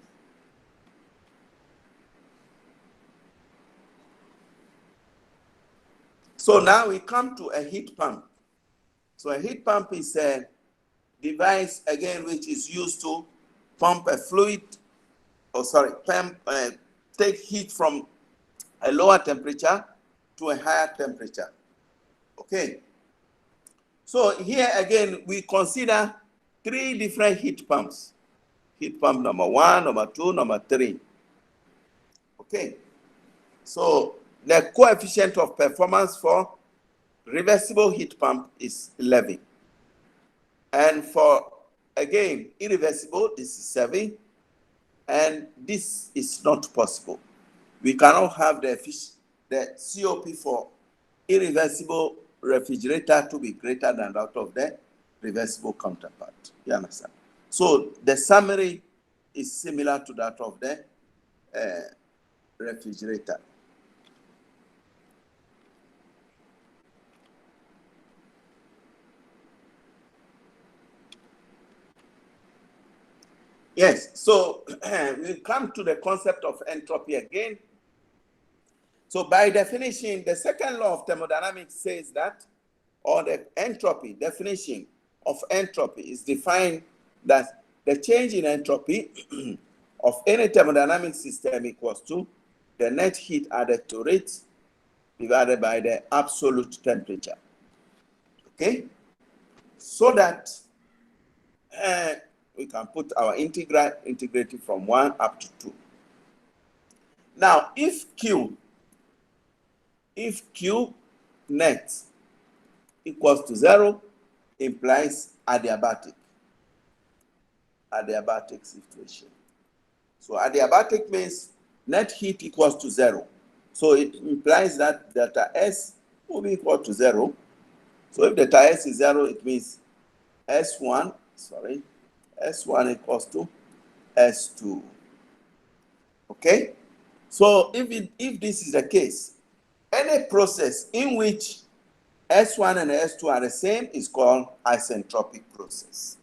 So now we come to a heat pump. So a heat pump is a device, again, which is used to pump a fluid, take heat from a lower temperature to a higher temperature. Okay. So here again, we consider 3 different heat pumps. Heat pump number 1, number 2, number 3. Okay. So the coefficient of performance for reversible heat pump is 11. And for, again, irreversible, this is 7. And this is not possible. We cannot have the COP for irreversible refrigerator to be greater than that of the reversible counterpart. You understand? So the summary is similar to that of the refrigerator. Yes, so we come to the concept of entropy again. So by definition, the second law of thermodynamics says that, or the entropy, definition of entropy is defined that the change in entropy of any thermodynamic system equals to the net heat added to it divided by the absolute temperature. Okay? So that we can put our integrating from 1 up to 2. Now, if Q net equals to 0, implies adiabatic situation. So adiabatic means net heat equals to 0. So it implies that delta S will be equal to 0. So if delta S is 0, it means S1 equals to S2. Okay? So if this is the case, any process in which S1 and S2 are the same is called isentropic process.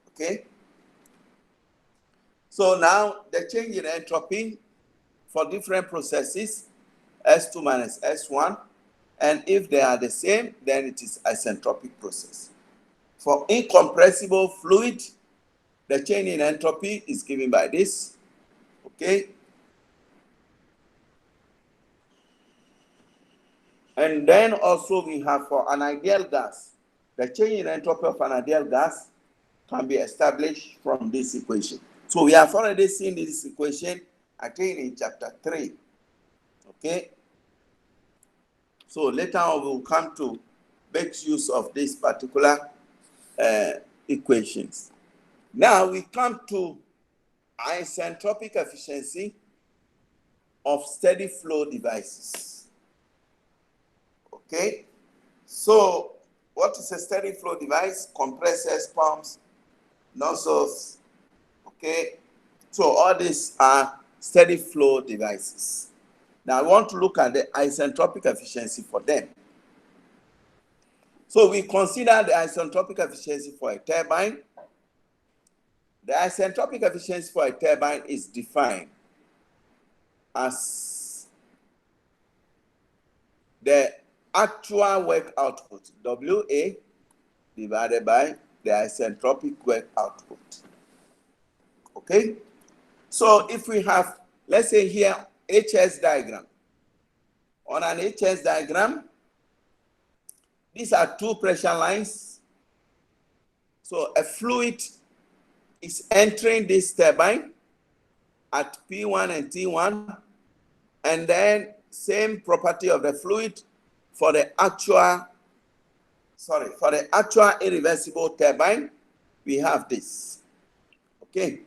Okay? So now the change in entropy for different processes, S2 minus S1, and if they are the same, then it is isentropic process. For incompressible fluid, the change in entropy is given by this. Okay? And then also we have for an ideal gas, the change in entropy of an ideal gas can be established from this equation. So we have already seen this equation again in chapter 3. Okay? So later on, we'll come to make use of these particular equations. Now we come to isentropic efficiency of steady flow devices. Okay, so what is a steady flow device? Compressors, pumps, nozzles. Okay, so all these are steady flow devices. Now I want to look at the isentropic efficiency for them. So we consider the isentropic efficiency for a turbine. The isentropic efficiency for a turbine is defined as the actual work output, WA, divided by the isentropic work output. Okay? So if we have, let's say here, HS diagram. On an HS diagram, these are two pressure lines. So a fluid is entering this turbine at P1 and T1, and then same property of the fluid for the actual irreversible turbine, we have this. Okay,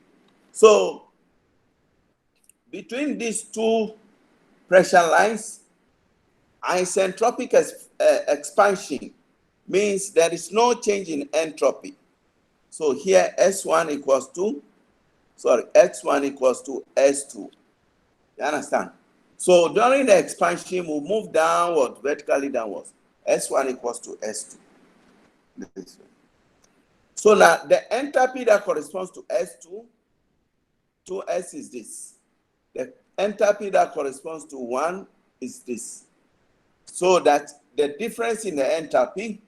so between these two pressure lines, isentropic expansion means there is no change in entropy. So here S1 equals to, X1 equals to S2. You understand? So during the expansion, we move downward, vertically downwards. S1 equals to S2. So now the entropy that corresponds to S2, 2S is this. The entropy that corresponds to 1 is this. So that the difference in the entropy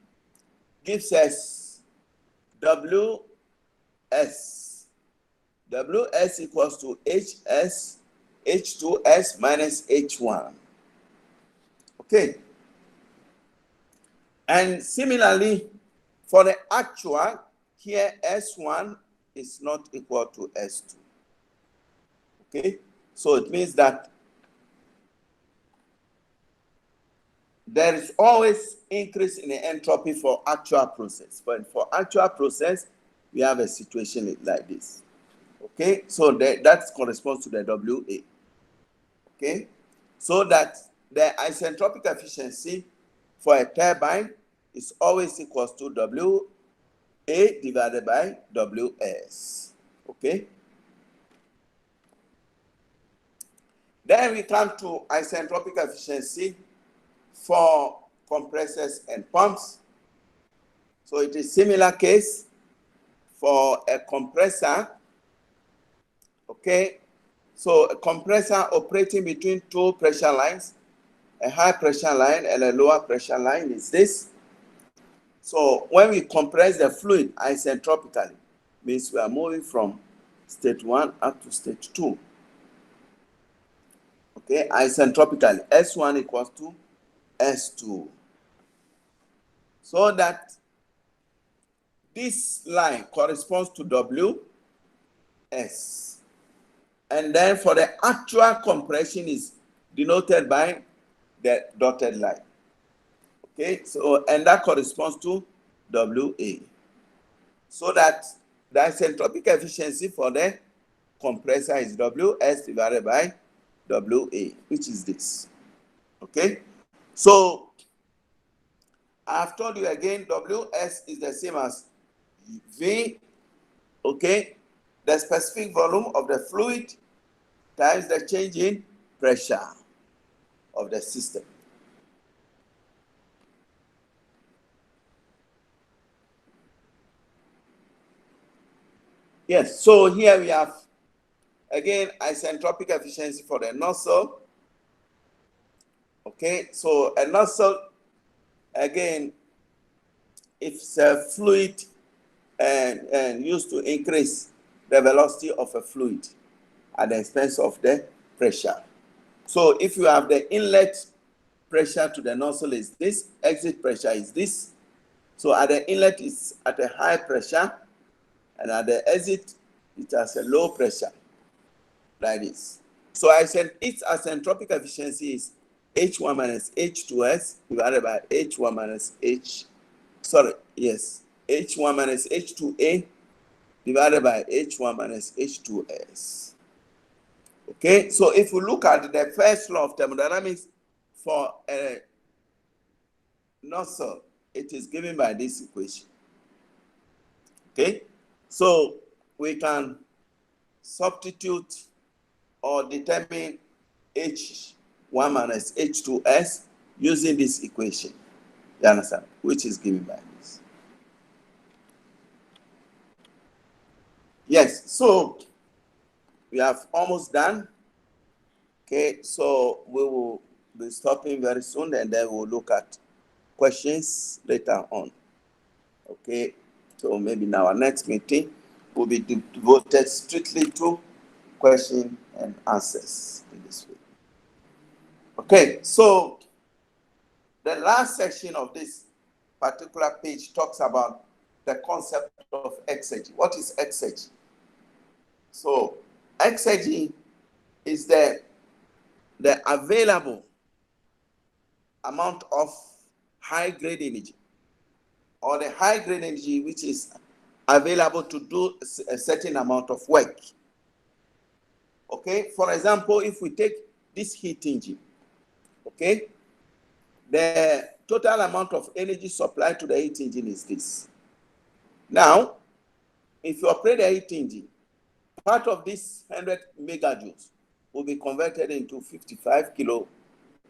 gives us WS. WS equals to HS, H2S minus H1. Okay. And similarly, for the actual, here S1 is not equal to S2. Okay. So it means that there is always increase in the entropy for actual process. But for actual process, we have a situation like this. Okay, so that corresponds to the WA. Okay, so that the isentropic efficiency for a turbine is always equal to WA divided by WS. Okay. Then we come to isentropic efficiency for compressors and pumps. So it is similar case for a compressor. Okay, so a compressor operating between two pressure lines, a high pressure line and a lower pressure line is this. So when we compress the fluid isentropically, means we are moving from state 1 up to state 2. Okay, isentropically, S1 equals to S2. So that this line corresponds to WS. And then for the actual compression is denoted by the dotted line. Okay, so and that corresponds to WA. So that the isentropic efficiency for the compressor is WS divided by WA, which is this. Okay, so I've told you again, WS is the same as V, okay, the specific volume of the fluid times the change in pressure of the system. Yes, so here we have, again, isentropic efficiency for the nozzle. Okay, so a nozzle, again, if it's a fluid and used to increase the velocity of a fluid at the expense of the pressure. So if you have the inlet pressure to the nozzle is this, exit pressure is this. So at the inlet it's at a high pressure, and at the exit it has a low pressure, like this. So I said its isentropic efficiency is H1 minus H2S divided by H1 minus H1 minus H2A divided by H1 minus H2S. Okay, so if we look at the first law of thermodynamics for a nozzle, it is given by this equation. Okay, so we can substitute or determine H1 minus H2S using this equation. You understand? Which is given by this. Yes, so we have almost done. Okay, so we will be stopping very soon and then we'll look at questions later on. Okay, so maybe in our next meeting will be devoted strictly to question and answers in this way. Okay, so the last section of this particular page talks about the concept of exergy. What is exergy? So exergy is the available amount of high-grade energy, or the high-grade energy which is available to do a certain amount of work. Okay, for example, if we take this heat engine, okay, the total amount of energy supplied to the heat engine is this. Now, if you operate a heat engine, part of this 100 megajoules will be converted into 55 kilo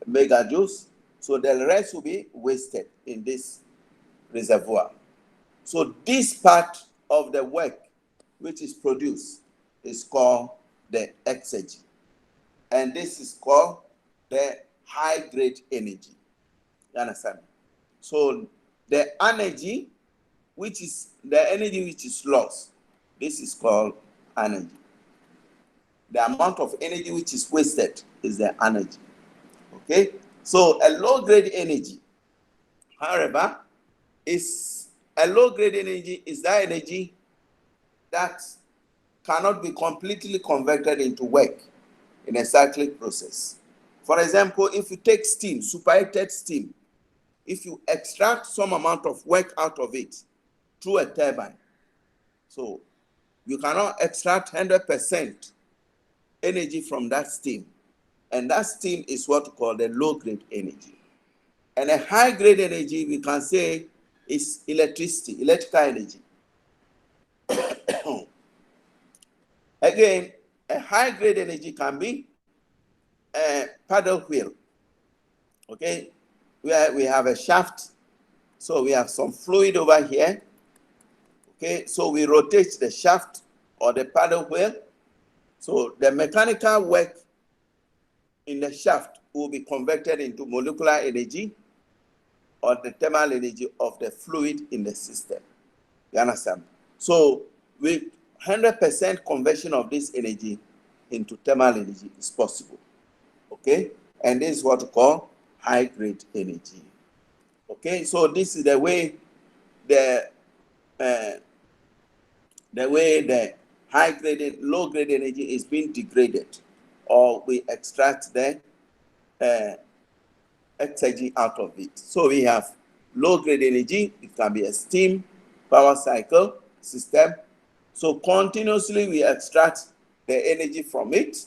megajoules, so the rest will be wasted in this reservoir. So this part of the work which is produced is called the exergy, and this is called the high-grade energy. You understand? So the energy, which is the energy which is lost, this is called energy. The amount of energy which is wasted is the energy. Okay? So a low-grade energy, however, is a low-grade energy is that energy that cannot be completely converted into work in a cyclic process. For example, if you take steam, superheated steam, if you extract some amount of work out of it through a turbine, so you cannot extract 100% energy from that steam. And that steam is what we call the low-grade energy. And a high-grade energy, we can say, is electricity, electrical energy. Again, a high-grade energy can be a paddle wheel. Okay, where we have a shaft. So we have some fluid over here. Okay, so we rotate the shaft or the paddle wheel. So the mechanical work in the shaft will be converted into molecular energy or the thermal energy of the fluid in the system. You understand? So with 100% conversion of this energy into thermal energy is possible. Okay, and this is what we call high-grade energy. Okay, so this is the way the high-grade, low-grade energy is being degraded, or we extract the exergy out of it. So we have low-grade energy. It can be a steam power cycle system. So continuously we extract the energy from it,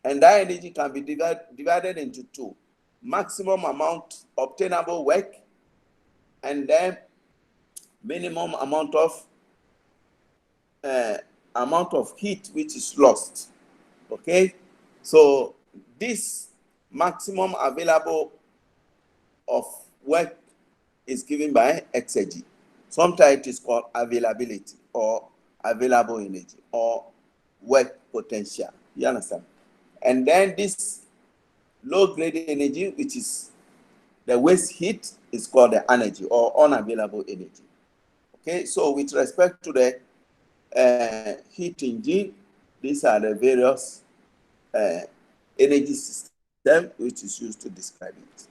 and that energy can be divided into two: maximum amount obtainable work, and then minimum amount of heat which is lost. Okay, so this maximum available of work is given by exergy. Sometimes it is called availability or available energy or work potential. You understand? And then this low-grade energy, which is the waste heat, is called the energy or unavailable energy. Okay, so with respect to the heat engine, these are the various energy system which is used to describe it.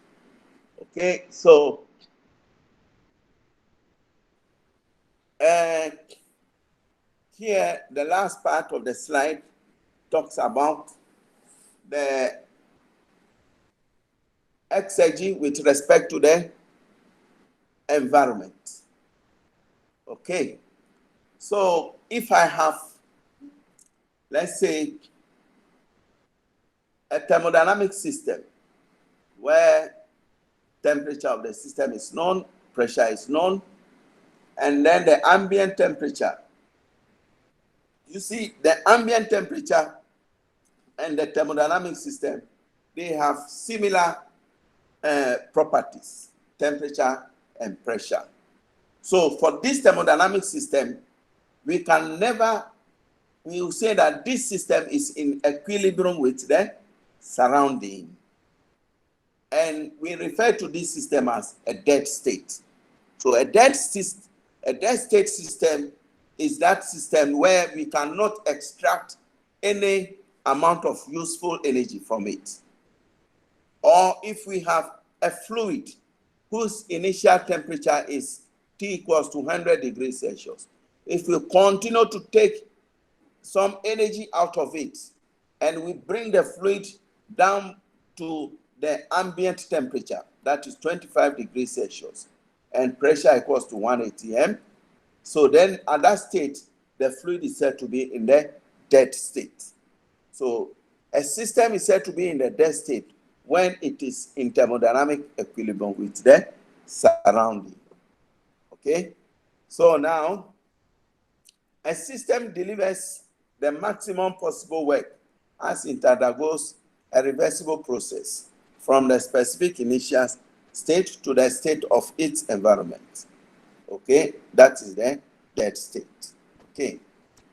Okay, so here the last part of the slide talks about the exergy with respect to the environment. Okay, so if I have, let's say, a thermodynamic system where temperature of the system is known, pressure is known, and then the ambient temperature. You see, the ambient temperature and the thermodynamic system, they have similar properties, temperature and pressure. So for this thermodynamic system, we can never, we will say that this system is in equilibrium with the surrounding. And we refer to this system as a dead state. So a dead state system is that system where we cannot extract any amount of useful energy from it. Or if we have a fluid whose initial temperature is T equals to 100 degrees Celsius, if we continue to take some energy out of it and we bring the fluid down to the ambient temperature, that is 25 degrees Celsius, and pressure equals to 1 atm, so then at that state, the fluid is said to be in the dead state. So a system is said to be in the dead state when it is in thermodynamic equilibrium with the surrounding. Okay? So now, a system delivers the maximum possible work as it undergoes a reversible process from the specific initial state to the state of its environment. Okay, that is the dead state. Okay,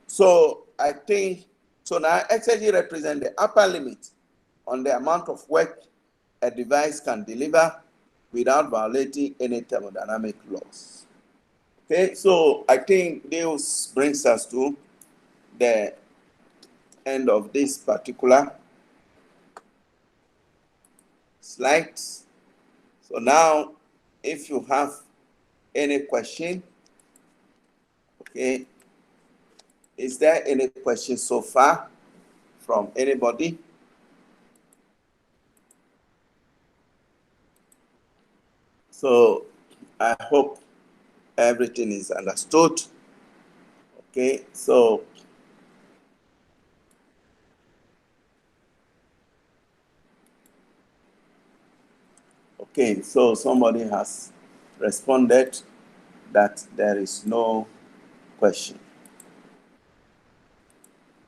so I think, so now exergy represents the upper limit on the amount of work a device can deliver without violating any thermodynamic laws. Okay, so I think this brings us to the end of this particular slide. So now, if you have any question, okay, is there any question so far from anybody? So I hope everything is understood. Okay, so somebody has responded that there is no question.